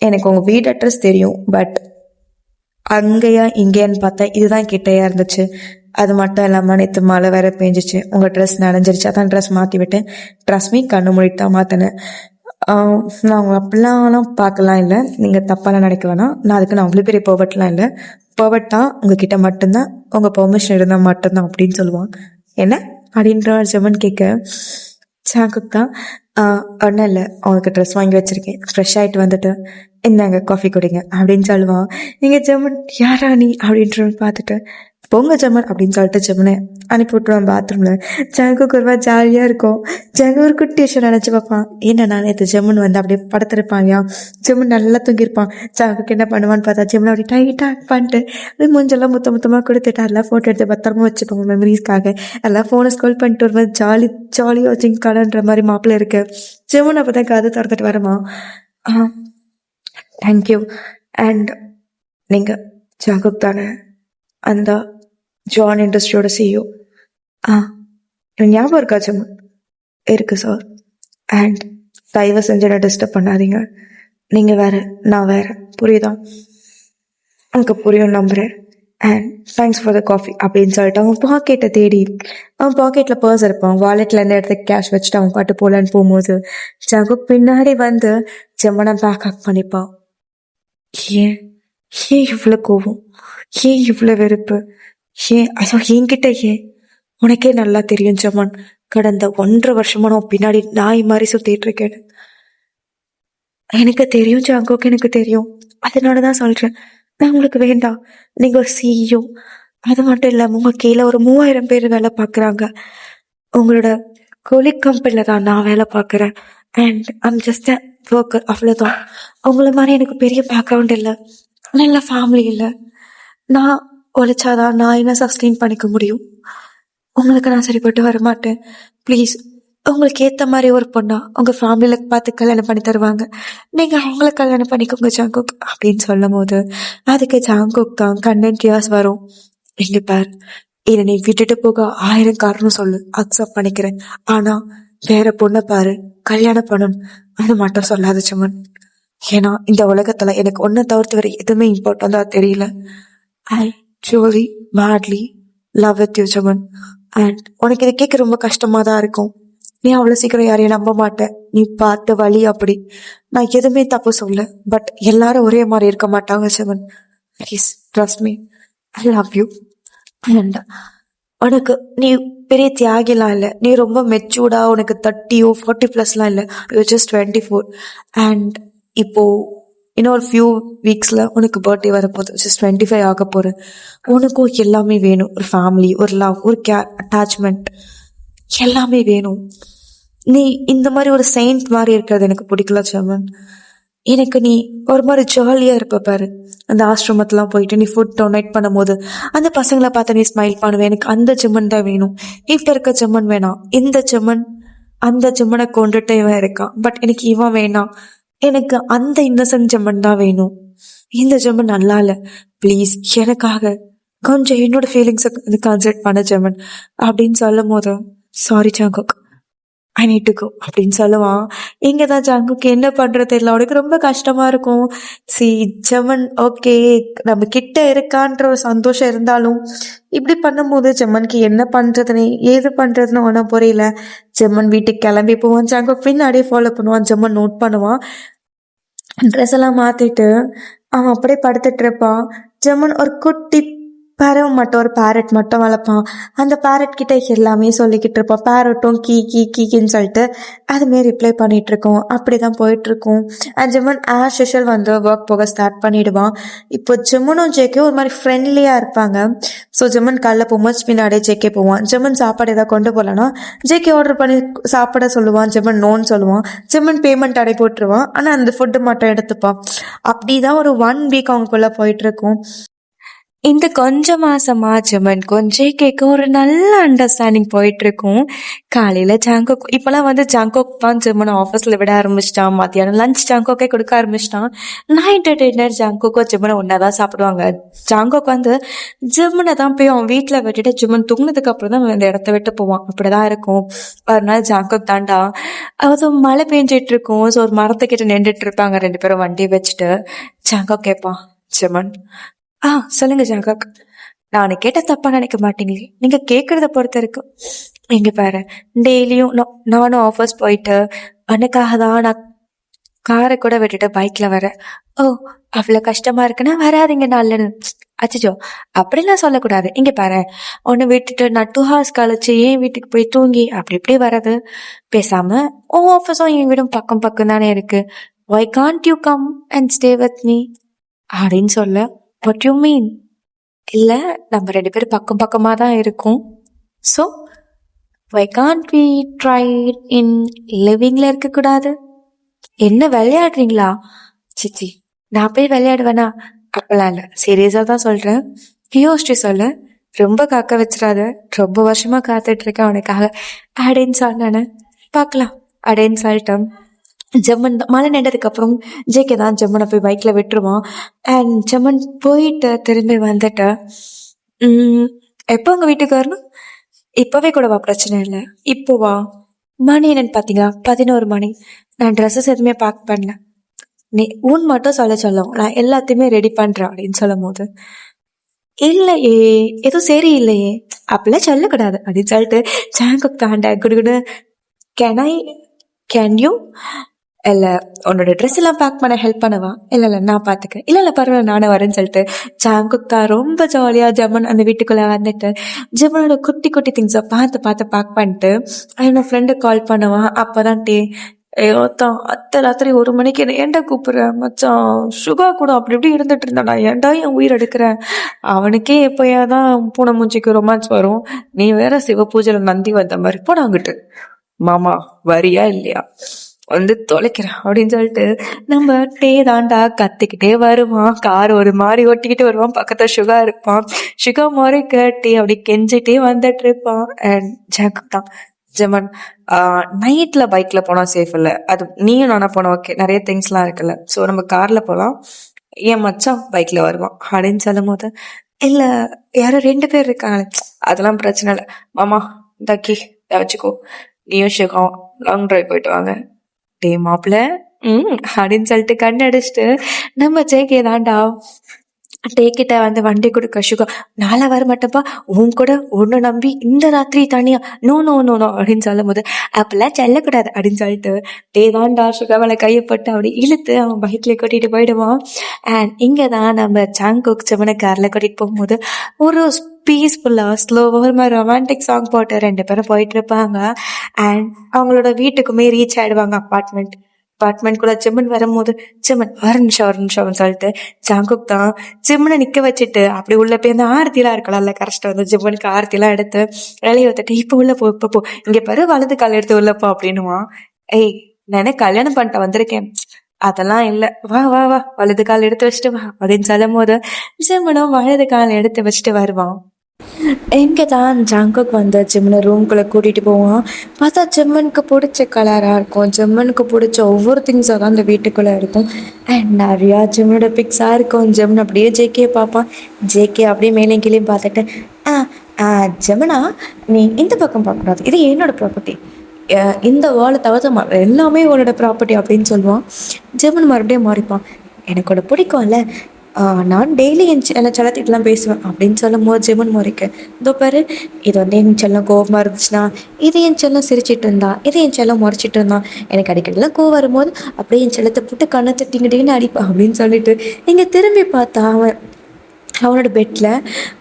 எனக்கு உங்கள் வீடு அட்ரஸ் தெரியும், பட் அங்கேயா இங்கேயான்னு பார்த்தா இதுதான் கிட்டையா இருந்துச்சு. அது மட்டும் இல்லாமல் நேற்று மழை வேற பெஞ்சிச்சு, உங்கள் ட்ரெஸ் நனைஞ்சிருச்சு, அதான் ட்ரெஸ் மாற்றி விட்டேன். ட்ரெஸ் கண்ணு மூடிட்டு தான் மாற்றினேன். நான் உங்களை அப்படிலாம்லாம் பார்க்கலாம் இல்லை, நீங்கள் தப்பாலாம் நினைக்க வேணாம். நான் அவ்வளோ பெரிய பர்வெட்லாம் இல்லை. பர்வெட்டா உங்ககிட்ட மட்டும்தான் உங்கள் பெர்மிஷன் இருந்தால் மட்டும்தான் அப்படின்னு சொல்லுவான். என்ன அப்படின்ற ஜெமன் கேட்க, சாங்குக் தான் ஒன்றும் இல்லை, அவனுக்கு ட்ரெஸ் வாங்கி வச்சுருக்கேன், ஃப்ரெஷ் ஆகிட்டு வந்துட்டு இந்தாங்க காஃபி குடிங்க அப்படின்னு சொல்லுவான். நீங்கள் ஜெமன் யாரா நீ அப்படின்ற பார்த்துட்டு பொங்க ஜெமன் அப்படின்னு சொல்லிட்டு ஜெமனை அனுப்பி விட்டுருவான் பாத்ரூமில். ஜங்குக்கு ஒரு மாதிரி ஜாலியாக இருக்கும். ஜங்கு ஒரு குட்டி விஷயம் நினச்சி பார்ப்பான், என்னன்னா நேற்று ஜெமன் வந்து அப்படியே படுத்திருப்பான் இல்லையா, ஜெமன் நல்லா தூங்கியிருப்பான். ஜங்குக்கு என்ன பண்ணுவான்னு பார்த்தா ஜெமன் அப்படி டைட்டாக பண்ணிட்டு அப்படியே மூஞ்செல்லாம் மொத்தமாக கொடுத்துட்டு எல்லாம் ஃபோட்டோ எடுத்து பத்திரமா வச்சுப்பாங்க மெமரிஸ்க்காக. எல்லாம் ஃபோனை ஸ்க்ரோல் பண்ணிட்டு ஒரு மாதிரி ஜாலியாக வச்சுங்க கடன்ற மாதிரி மாப்பிள்ள இருக்கு. ஜெமன் அப்போ தான் கதை திறந்துட்டு வரமா, தேங்க்யூ. அண்ட் நீங்கள் ஜங்குக் தானே அந்த ஜான் இண்டஸ்ட்ரியோட சிஇஓ? எனக்கு ஞாபகம் இருக்கா ஜெமன்? இருக்கு சார். அண்ட் தயவு செஞ்சு என்ன டிஸ்டர்ப் பண்ணாதீங்க. நீங்கள் வேற, நான் வேற, புரியுதா? எனக்கு புரியும் நம்புகிறேன். And thanks for the coffee அப்படின்னு சொல்லிட்டு அவன் பாக்கெட்டை தேடி, அவன் பாக்கெட்டில் பர்ஸ் இருப்பான், வாலெட்டில் இருந்த இடத்துக்கு கேஷ் வச்சுட்டு அவன் பாட்டு போகலான்னு போகும்போது ஜங்கு பின்னாடி வந்து ஜெமனை பேக் அப் பண்ணிப்பான். ஏன் ஏன் இவ்வளோ கோவம், ஏன் இவ்வளோ வெறுப்பு, ஏன் ஐயோ என்கிட்ட ஏன்? உனக்கே நல்லா தெரியும் ஜெமன், கடந்த 1.5 வருஷமா நான் பின்னாடி நாய் மாதிரி சுத்திட்டு இருக்கேன். எனக்கு தெரியும் ஜாங்கோக்கு, எனக்கு தெரியும். அதனாலதான் சொல்றேன், நான் உங்களுக்கு வேண்டாம். நீங்க ஒரு சிஇஓ, அது மட்டும் இல்லாம உங்க கீழே ஒரு 3000 பேர் வேலை பார்க்குறாங்க. உங்களோட கொலிக் கம்பெனில தான் நான் வேலை பார்க்குறேன். And I'm just a worker, அவ்வளோதான். அவங்கள மாதிரி எனக்கு பெரிய பேக்ரவுண்ட் இல்லை, நல்ல ஃபேமிலி இல்லை. நான் உழைச்சாதான் நான் என்ன சஸ்டெயின் பண்ணிக்க முடியும். உங்களுக்கு நான் சரிப்பட்டு வரமாட்டேன். ப்ளீஸ், உங்களுக்கு ஏற்ற மாதிரி ஒரு பொண்ணா உங்கள் ஃபேமிலியில் பார்த்து கல்யாணம் பண்ணி தருவாங்க, நீங்கள் அவங்கள கல்யாணம் பண்ணிக்கோங்க ஜாங்குக் அப்படின்னு சொல்லும் போது அதுக்கு ஜாங்குக் தான் கண்ணன் டியாஸ் வரும். இங்கே பார், இதை நீ விட்டுட்டு போக 1000 காரணம் சொல்லு, அக்செப்ட் பண்ணிக்கிறேன். ஆனால் வேற பொண்ணை பாரு, கல்யாணம் பண்ணணும், அது மட்டும் சொல்லாத ஜெமன். ஏன்னா இந்த உலகத்துல எனக்கு ஒன்றை தவிர்த்து வேற எதுவுமே இம்பார்ட்டண்டா தெரியல. ஐ truly madly love with you ஜெமன். And உனக்கு இதை கேட்க ரொம்ப கஷ்டமா தான் இருக்கும். நீ அவ்வளோ சீக்கிரம் யாரையும் நம்ப மாட்டேன், நீ பார்த்த வழி அப்படி. நான் எதுவுமே தப்பு சொல்ல, பட் எல்லாரும் ஒரே மாதிரி இருக்க மாட்டாங்க Jimin. Please trust me, I love you. And உனக்கு நீ பெரிய தியாகிலாம் இல்லை, நீ ரொம்ப மெச்சூர்டா, உனக்கு 30 or 40+ இல்லை, யூ ஜஸ்ட் 24. அண்ட் இப்போ இன்னொரு ஃபியூ வீக்ஸில் உனக்கு பர்த்டே வரப்போகுது, ஜஸ்ட் 25 ஆக போகிற. உனக்கும் எல்லாமே வேணும், ஒரு ஃபேமிலி, ஒரு லவ், ஒரு கேர், அட்டாச்மெண்ட், எல்லாமே வேணும். நீ இந்த மாதிரி ஒரு செயின்ட் மாதிரி இருக்கிறது எனக்கு பிடிக்கல ஜெமன். எனக்கு நீ ஒரு மாதிரி ஜாலியாக இருப்ப பாரு, அந்த ஆசிரமத்தெலாம் போயிட்டு நீ ஃபுட் டொனேட் பண்ணும்போது அந்த பசங்களை பார்த்து நீ ஸ்மைல் பண்ணுவேன். எனக்கு அந்த ஜெமன் தான் வேணும். இப்போ இருக்க ஜெமன் வேணாம். இந்த ஜெமன், அந்த ஜெமனை கொண்டுட்டு இவன் இருக்கான், பட் எனக்கு இவன் வேணாம். எனக்கு அந்த இன்னசென்ட் ஜெமன் தான் வேணும். இந்த ஜெமன் நல்லா இல்லை. ப்ளீஸ் எனக்காக கொஞ்சம் என்னோட ஃபீலிங்ஸை கன்சிடர் பண்ண ஜெமன் அப்படின்னு சொல்லும் போது, sorry Jungkook, I need to go அப்படின்னு சொல்லுவான். இங்கே தான் ஜாங்குக்கு என்ன பண்ணுறது இல்லை, அவனுக்கு ரொம்ப கஷ்டமாக இருக்கும். சி ஜெமன் ஓகே நம்ம கிட்ட இருக்கான்ற ஒரு சந்தோஷம் இருந்தாலும் இப்படி பண்ணும்போது ஜெமனுக்கு என்ன பண்ணுறதுன்னு ஏது பண்ணுறதுன்னு ஒன்றும் புரியல. ஜெமன் வீட்டுக்கு கிளம்பி போவான், ஜாங்குக் பின்னாடியே ஃபாலோ பண்ணுவான். ஜெமன் நோட் பண்ணுவான். ட்ரெஸ் எல்லாம் மாற்றிட்டு அவன் அப்படியே படுத்துட்டு இருப்பான். ஜெமன் ஒரு குட்டி பறவை மட்டும், ஒரு பேரட் மட்டும் வளர்ப்பான். அந்த பேரட் கிட்ட எல்லாமே சொல்லிக்கிட்டு இருப்பான். பேரட்டும் கீ கீ கீக்கின்னு சொல்லிட்டு அதுமாரி ரிப்ளை பண்ணிட்டு இருக்கோம். அப்படிதான் போயிட்டு இருக்கும். அண்ட் ஜெமன் ஆஸ் யூஷுவல் வந்து ஒர்க் போக ஸ்டார்ட் பண்ணிடுவான். இப்போ ஜெமனும் ஜேகே ஒரு மாதிரி ஃப்ரெண்ட்லியா இருப்பாங்க. ஸோ ஜெமன் காலைல போகும்போது பின்னாடியே ஜேகே போவான். ஜெமன் சாப்பாடு ஏதாவது கொண்டு போகலன்னா ஜேகே ஆர்டர் பண்ணி சாப்பிட சொல்லுவான். ஜெமன் நோன்னு சொல்லுவான். ஜெமன் பேமெண்ட் அடை போட்டுருவான். ஆனால் அந்த ஃபுட்டு மட்டும் எடுத்துப்பான். அப்படிதான் ஒரு 1 வீக் அவங்களுக்குள்ள போயிட்டு இருக்கும். இந்த கொஞ்சம் மாசமா ஜெமனுக்கும் ஜேகேக்கும் ஒரு நல்ல அண்டர்ஸ்டாண்டிங் போயிட்டு இருக்கும். காலையில ஜாங்கோக் இப்பெல்லாம் வந்து ஜாங்கோக் தான் ஜெமன் ஆஃபீஸ்ல விட ஆரம்பிச்சிட்டான். மத்தியானம் லஞ்ச் ஜாங்கோக்கே கொடுக்க ஆரம்பிச்சிட்டான். நைட்டு டின்னர் ஜாங்கோக்கும் ஜெமனை ஒன்னாதான் சாப்பிடுவாங்க. ஜாங்கோக் வந்து ஜெமனை தான் போய் அவன் வீட்டுல விட்டுட்டு ஜெமன் தூங்கினதுக்கு அப்புறம் தான் அந்த இடத்த விட்டு போவான். அப்படிதான் இருக்கும். ஒரு நாள் ஜாங்கோக் தாண்டா, அது மழை பெஞ்சிட்டு இருக்கும். ஸோ ஒரு மரத்துக்கிட்ட நின்றுட்டு இருப்பாங்க 2 பேரும் வண்டி வச்சுட்டு. ஜாங்கோக் கேட்பான், ஜெமன் சொல்லுங்க ஜாங்கோக், நான் கேட்ட தப்பா நினைக்க மாட்டீங்களே, நீங்க கேட்கறத பொறுத்த இருக்கு. எங்க பாரு, டெய்லியும் நானும் ஆஃபீஸ் போயிட்டு உனக்காக தான் நான் காரை கூட விட்டுட்டு பைக்ல வர. ஓ, அவ்வளவு கஷ்டமா இருக்குன்னா வராதீங்க நல்லது. அச்சோ, அப்படிலாம் சொல்லக்கூடாது. இங்க பாரு, உன்னை விட்டுட்டு நான் 2 hours கழிச்சு ஏன் வீட்டுக்கு போய் தூங்கி அப்படி இப்படி வர்றது. பேசாம உன் ஆஃபீஸும் என் வீடும் பக்கம் பக்கம் தானே இருக்கு. why can't you come and stay with me அப்படின்னு சொல்ல. what you mean? இல்ல, நம்ம 2 பேரும் பக்கம் பக்கமா தான் இருக்கும். So why can't we try it in livingல இருக்க கூடாது? என்ன விளையாடுறீங்களா? சிச்சி, நான் போய் விளையாடுவேனா? அப்பெல்லாம் இல்ல, சீரியஸா தான் சொல்றேன். யோசிச்சு சொல்லு, ரொம்ப காக்க வச்சிடாத. ரொம்ப வருஷமா காத்துட்டு இருக்கேன் உனக்காக அப்படின்னு சொன்னானு. பார்க்கலாம் அப்படின்னு சொல்லிட்டேன். ஜம்மன் மழை நின்றதுக்கு அப்புறம் ஜேகே தான் ஜம்மனை போய் பைக்ல விட்டுருவான். அண்ட் ஜம்மன் போயிட்டு திரும்பி வந்துட்டு, எப்போ உங்க வீட்டுக்கு வரணும்? இப்பவே கூடவா? பிரச்சனை இல்லை, இப்போ வா. மணி என்னன்னு பாத்தீங்களா? 11 மணி. நான் ட்ரெஸ்ஸஸ் எதுவுமே பேக் பண்ணல. நீ ஊன் மட்டும் சொல்லும், நான் எல்லாத்தையுமே ரெடி பண்றேன் அப்படின்னு சொல்லும் போது, இல்லையே எதுவும் சரி இல்லையே, அப்பெல்லாம் சொல்லக்கூடாது அப்படின்னு சொல்லிட்டு ஜாங்குக் தாண்ட குடுகுடு, கேன் யூ இல்ல உன்னோட ட்ரெஸ் எல்லாம் பேக் பண்ண ஹெல்ப் பண்ணவா? இல்ல நான் பாத்துக்க. இல்ல பரவாயில்ல, நானே வரேன்னு சொல்லிட்டு ஜாங்குக் தான் ரொம்ப ஜாலியா ஜம்மன் அந்த வீட்டுக்குள்ள வந்துட்டு ஜம்மனோட குட்டி குட்டி திங்ஸை பார்த்து பேக் பண்ணிட்டு என்னோட ஃப்ரெண்டுக்கு கால் பண்ணுவான். அப்பதான் ஐயோத்தான், அத்தை ராத்திரி 1 மணிக்கு என்ன ஏன்டா கூப்பிடுற மச்சான்? சுகா கூட அப்படி இப்படி இருந்துட்டு இருந்தாடா, ஏன்டா என் உயிர் எடுக்கிறேன்? அவனுக்கே எப்பயாதான் பூனை மூஞ்சிக்கு ரொமான்ஸ் வரும், நீ வேற சிவ பூஜையில நந்தி வந்த மாதிரி போனாங்கிட்டு. மாமா வரியா இல்லையா? வந்து தொலைக்கிறேன் அப்படின்னு சொல்லிட்டு நம்ம தாண்டா கத்திக்கிட்டே வருவான். கார் ஒரு மாதிரி ஓட்டிக்கிட்டு வருவான். பக்கத்துல சுகா இருப்பான். சுகா மாதிரி டே அப்படி கெஞ்சிட்டே வந்துட்டு இருப்பான். அண்ட் ஜாங்குக் தான், ஜெமன் நைட்ல பைக்ல போனா சேஃப் இல்ல, அது நீயும் நானா போனா ஓகே, நிறைய திங்ஸ் எல்லாம் இருக்குல்ல, சோ நம்ம கார்ல போலாம், ஏன் மச்சான் பைக்ல வருவான் அப்படின்னு சொல்லும் போது, இல்ல யாரும் 2 பேர் இருக்காங்க, அதெல்லாம் பிரச்சனை இல்ல மாமா, தக்கி வச்சுக்கோ, நீயும் ஷேகம் லாங் டிரைவ் போயிட்டு வாங்க. டே மாப்பிள்ள அப்படின்னு சொல்லிட்டு கண் அடிச்சுட்டு நம்ம ஜேகே தாண்டா டேக்கிட்ட வந்து வண்டி கொடுக்க. சுகா, நாளை வர மாட்டேப்பா உன் கூட ஒன்னு நம்பி இந்த ராத்திரி தனியா, நோ நோ நோ நோ அப்படின்னு சொல்லும் போது, அப்பெல்லாம் செல்லக்கூடாது அப்படின்னு சொல்லிட்டு தாண்டா சுகா மேல கையப்பட்டு அப்படி இழுத்து அவன் பைக்ல கூட்டிட்டு போயிடுவான். அண்ட் இங்கதான் நம்ம ஜாங்குக் ஜெமனை கார்ல கூட்டிட்டு போகும்போது ஒரு பீஸ்ஃபுல்லா ஸ்லோவா ஒரு மாதிரி ரொமான்டிக் சாங் போட்டு 2 பேரும் போயிட்டு இருப்பாங்க. அண்ட் அவங்களோட வீட்டுக்குமே ரீச் ஆயிடுவாங்க. அப்பார்ட்மெண்ட்குள்ள ஜெமன் வரும்போது, ஜெமன் ஒரு நிமிஷம் சொல்லிட்டு ஜாங்குக் தான் ஜெமனை நிக்க வச்சுட்டு அப்படி உள்ள போய் அந்த ஆரத்தி எல்லாம் இருக்கலாம்ல, கரெக்டா வந்து ஜெமனுக்கு ஆரத்தி எல்லாம் எடுத்து வேலையை வந்துட்டு, இப்ப உள்ள போ, இப்ப போ, இங்க பாரு வலது கால் எடுத்து உள்ள போ அப்படின்னுவான். ஏய், நானே கல்யாணம் பண்ணிட்டு வந்திருக்கேன், அதெல்லாம் இல்ல, வா வா வா வலது கால் எடுத்து வச்சுட்டு வா அப்படின்னு சொல்லும் போது ஜெமனும் வலது கால் எடுத்து வச்சுட்டு வருவான். இங்கே தான் ஜாங்குக் வந்து ஜிம்மனை ரூம்குள்ளே கூட்டிகிட்டு போவான். பார்த்தா ஜிம்மனுக்கு பிடிச்ச கலராக இருக்கும், ஜிம்மனுக்கு பிடிச்ச ஒவ்வொரு திங்ஸாக தான் அந்த வீட்டுக்குள்ளே இருக்கும். அண்ட் நிறையா ஜிம்மனோட பிக்ஸாக இருக்கும். ஜிம்மன் அப்படியே ஜேகே பார்ப்பான். ஜேகே அப்படியே மேலே கீழேயும் பார்த்துட்டு, ஜெமனா நீ இந்த பக்கம் பார்க்கக்கூடாது, இது என்னோட ப்ராப்பர்ட்டி, இந்த வாழை தவிர்த்து எல்லாமே உன்னோட ப்ராப்பர்ட்டி அப்படின்னு சொல்லுவான். ஜெமன் மறுபடியும் மாறிப்பான். எனக்கு உன்னை பிடிக்கும்ல, நான் டெய்லி என்னை செல்லத்திட்டுலாம் பேசுவேன் அப்படின்னு சொல்லும் போது ஜெமன் முறைக்கு, இதோ பாரு, இது வந்து என் செல்லம் கோவமாக இருந்துச்சுன்னா, இது என் செல்லம் சிரிச்சிட்டு இருந்தா, இது என் செல்லம் முறைச்சிட்டு இருந்தான், எனக்கு அடிக்கடிலாம் கோவம் வரும்போது அப்படியே என் செல்லத்தை போட்டு கண்ணை தட்டிங்கிட்டேன்னு அடிப்பான் அப்படின்னு சொல்லிட்டு இங்கே திரும்பி பார்த்தா அவனோட பெட்டில்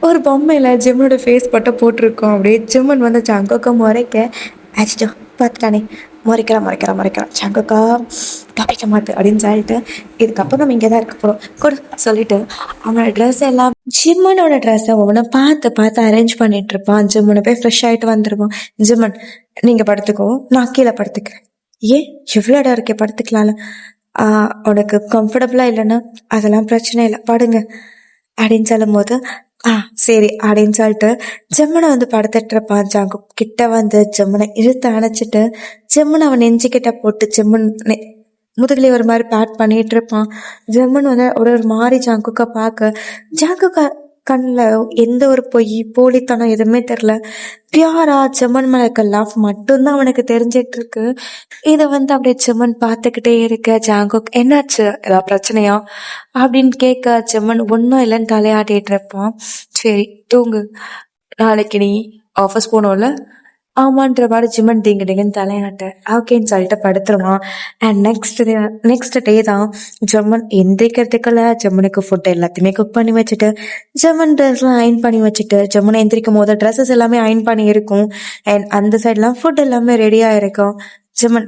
ஒரு பொம்மையில் ஜெமனோட ஃபேஸ் பட்டம் போட்டிருக்கோம். அப்படியே ஜெமன் வந்து ஜாங்குக்கை முறைக்க, ஆச்சிட்டோ பார்த்துட்டானே, முறைக்கிறான் ஜாங்குக்கா டாபிக்க மாட்டு அப்படின்னு சொல்லிட்டு, இதுக்கப்புறம் நம்ம இங்கே தான் இருக்க போகிறோம் கொடு சொல்லிட்டு அவனோட ட்ரெஸ் எல்லாம் ஜிம்மனோட ட்ரெஸ்ஸை ஒவ்வொன்று பார்த்து அரேஞ்ச் பண்ணிட்டு இருப்பான். ஜிம்மனை போய் ஃப்ரெஷ் ஆகிட்டு வந்துருவான். ஜிம்மன், நீங்கள் படுத்துக்கோ, நான் கீழே படுத்துக்கிறேன். ஏன் எவ்வளோ இடம் இருக்கே, படுத்துக்கலாம்ல, உனக்கு கம்ஃபர்டபுளாக இல்லைன்னா அதெல்லாம் பிரச்சனை இல்லை, படுங்க அப்படின்னு சொல்லும் போது, சரி அப்படின்னு சொல்லிட்டு ஜெம்மனை வந்து படுத்துட்டு இருப்பான். ஜாங்கு கிட்ட வந்து ஜெம்மனை இழுத்து அணைச்சிட்டு ஜெம்மனை அவன் நெஞ்சுக்கிட்ட போட்டு ஜெம்மன் முதுகுலி ஒரு மாதிரி பேட் பண்ணிட்டு இருப்பான். ஜெம்மன் வந்து ஒரு மாதிரி ஜாங்குக்க பார்க்க, ஜாங்குக்க கண்ணில் எந்த ஒரு போலித்தனம் எதுவுமே தெரில. பியாரா ஜெம்மன் மேல இருக்க லவ் மட்டும்தான் அவனுக்கு தெரிஞ்சிட்டு இருக்கு. இதை வந்து அப்படியே ஜெம்மன் பார்த்துக்கிட்டே இருக்க. ஜாங்குக், என்னாச்சு, ஏதாவது பிரச்சனையா அப்படின்னு கேட்க, ஜெம்மன் ஒன்றும் இல்லைன்னு தலையாட்டிட்டு இருப்பான். சரி தூங்கு, நாளைக்கு நீ ஆஃபீஸ் போனோம்ல, ஆமான்ற மாதிரி ஜிம்மன் டிங்கு டிங்குன்னு தலையாட்ட ஓகேன்னு சொல்லிட்டு படுத்துருவான். அண்ட் நெக்ஸ்ட் டே தான் ஜம்மன் எந்திரிக்கிறதுக்குள்ள ஜம்மனுக்கு ஃபுட் எல்லாத்தையுமே குக் பண்ணி வச்சுட்டு ஜம்மன் ட்ரெஸ்லாம் அயன் பண்ணி வச்சுட்டு ஜம்மன் எந்திரிக்கும் போது ட்ரெஸ்ஸஸ் எல்லாமே அயன் பண்ணி இருக்கும். அண்ட் அந்த சைட்லாம் ஃபுட் எல்லாமே ரெடியாக இருக்கும். ஜம்மன்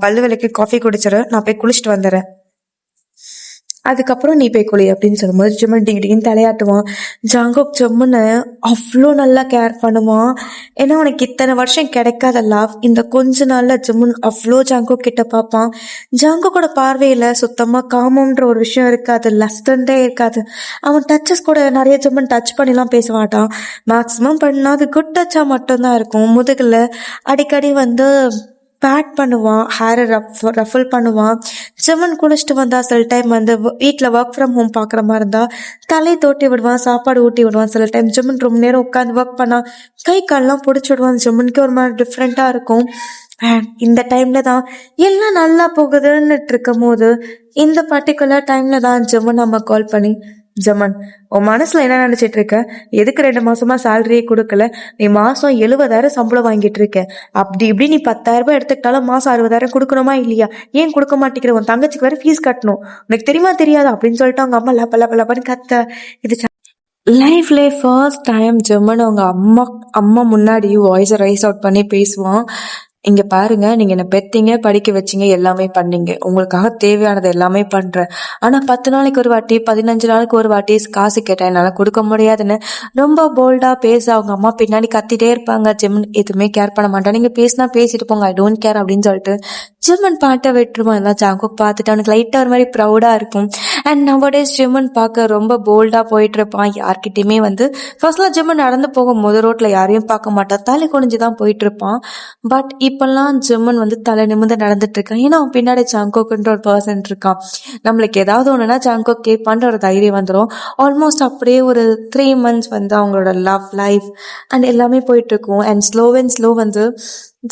பல்லு விளக்கி காஃபி குடிச்சிரு, நான் போய் குளிச்சுட்டு வந்துடுறேன், அதுக்கப்புறம் நீ போய் குளி அப்படின்னு சொல்லும்போது ஜிம்மன் டிங்கின்னு தலையாட்டுவான். ஜாங்கோக் ஜம்முன்னு அவ்வளோ நல்லா கேர் பண்ணுவான். ஏன்னா உனக்கு இத்தனை வருஷம் கிடைக்காத லவ் இந்த கொஞ்ச நாள்ல ஜம்முன் அவ்வளோ ஜாங்கோக் கிட்ட பார்ப்பான். ஜாங்கோக்கோட பார்வையில சுத்தமா காமம்ன்ற ஒரு விஷயம் இருக்காது, லஸ்டன்டே இருக்காது. அவன் டச்சஸ் கூட நிறைய ஜம்முன் டச் பண்ணிலாம் பேச மாட்டான். மேக்சிமம் பண்ணா அது குட் டச்சா மட்டும்தான் இருக்கும். முதுகுல அடிக்கடி வந்து பேட் பண்ணுவான், ஹேரை ரஃபில் பண்ணுவான். ஜம்மன் குளிச்சுட்டு வந்தா சில டைம் வந்து வீட்டில் ஒர்க் ஃப்ரம் ஹோம் பார்க்குற மாதிரி இருந்தா தலை தோட்டி விடுவான், சாப்பாடு ஊட்டி விடுவான். சில டைம் ஜம்மன் ரொம்ப நேரம் உட்காந்து ஒர்க் பண்ணா கை கால்லாம் பிடிச்சி விடுவான். ஜம்மனுக்கு ஒரு மாதிரி டிஃப்ரெண்ட்டாக இருக்கும். இந்த டைம்ல தான் எல்லாம் நல்லா போகுதுன்னு இருக்கும் போது இந்த பர்டிகுலர் டைம்ல தான் ஜம்மன் நம்ம கால் பண்ணி, ஜமன் உன் மனசுல என்ன நினைச்சிட்டு இருக்க, எதுக்கு 2 மாசமா சேலரியே கொடுக்கல, நீ மாசம் 70,000 சம்பளம் வாங்கிட்டு இருக்க, அப்படி இப்படி நீ 10,000 ரூபாய் எடுத்துக்கிட்டாலும் மாசம் 60,000 கொடுக்கணுமா இல்லையா, ஏன் கொடுக்க மாட்டேங்கிற, உன் தங்கச்சிக்கு வேற ஃபீஸ் கட்டணும், உனக்கு தெரியுமா தெரியாதா அப்படின்னு சொல்லிட்டு அவங்க அம்மா லப்ப லப்ப லப்பன்னு கத்த. இது லைஃப்ல ஃபர்ஸ்ட் டைம் ஜெர்மன் அவங்க அம்மா முன்னாடி வாய்ஸை ரைஸ் அவுட் பண்ணி பேசுவான். இங்க பாருங்க, நீங்க என்ன பெத்தீங்க, படிக்க வச்சீங்க, எல்லாமே பண்ணீங்க, உங்களுக்காக தேவையானது எல்லாமே பண்றேன். ஆனா 10 நாளைக்கு ஒரு வாட்டி 15 நாளுக்கு ஒரு வாட்டி காசு கேட்டேன், என்னால கொடுக்க முடியாதுன்னு ரொம்ப போல்டா பேச அவங்க அம்மா பின்னாடி கத்திட்டே இருப்பாங்க. ஜெர்மன் எதுவுமே கேர் பண்ண மாட்டான். நீங்க பேசினா பேசிட்டு போங்க, ஐ டோன்ட் கேர் அப்படின்னு சொல்லிட்டு ஜெர்மன் பாட்டை விட்டுருவான். எல்லாம் ஜாங்கோக் பார்த்துட்டு அவனுக்கு லைட்டா ஒரு மாதிரி ப்ரௌடா இருக்கும். அண்ட் நவடேஸ் ஜெர்மன் பார்க்க ரொம்ப போல்டா போயிட்டு இருப்பான். யார்கிட்டயுமே வந்து ஃபர்ஸ்ட்லாம் ஜெர்மன் நடந்து போகும்போது ரோட்ல யாரையும் பார்க்க மாட்டான், தலை குனிஞ்சுதான் போயிட்டு இருப்பான். பட் இப்பெல்லாம் ஜெர்மன் வந்து தலை நிமிர்ந்து நடந்துட்டு இருக்கான். ஏன்னா அவன் பின்னாடி ஜாங்கோக்ன்ற ஒரு பர்சன் இருக்கான். நம்மளுக்கு ஏதாவது ஒண்ணுன்னா ஜாங்கோக் கேட்பான்ற ஒரு தைரியம் வந்துடும். ஆல்மோஸ்ட் அப்படியே ஒரு 3 months வந்து அவங்களோட லவ் லைஃப் அண்ட் எல்லாமே போயிட்டு இருக்கும். அண்ட் ஸ்லோ வந்து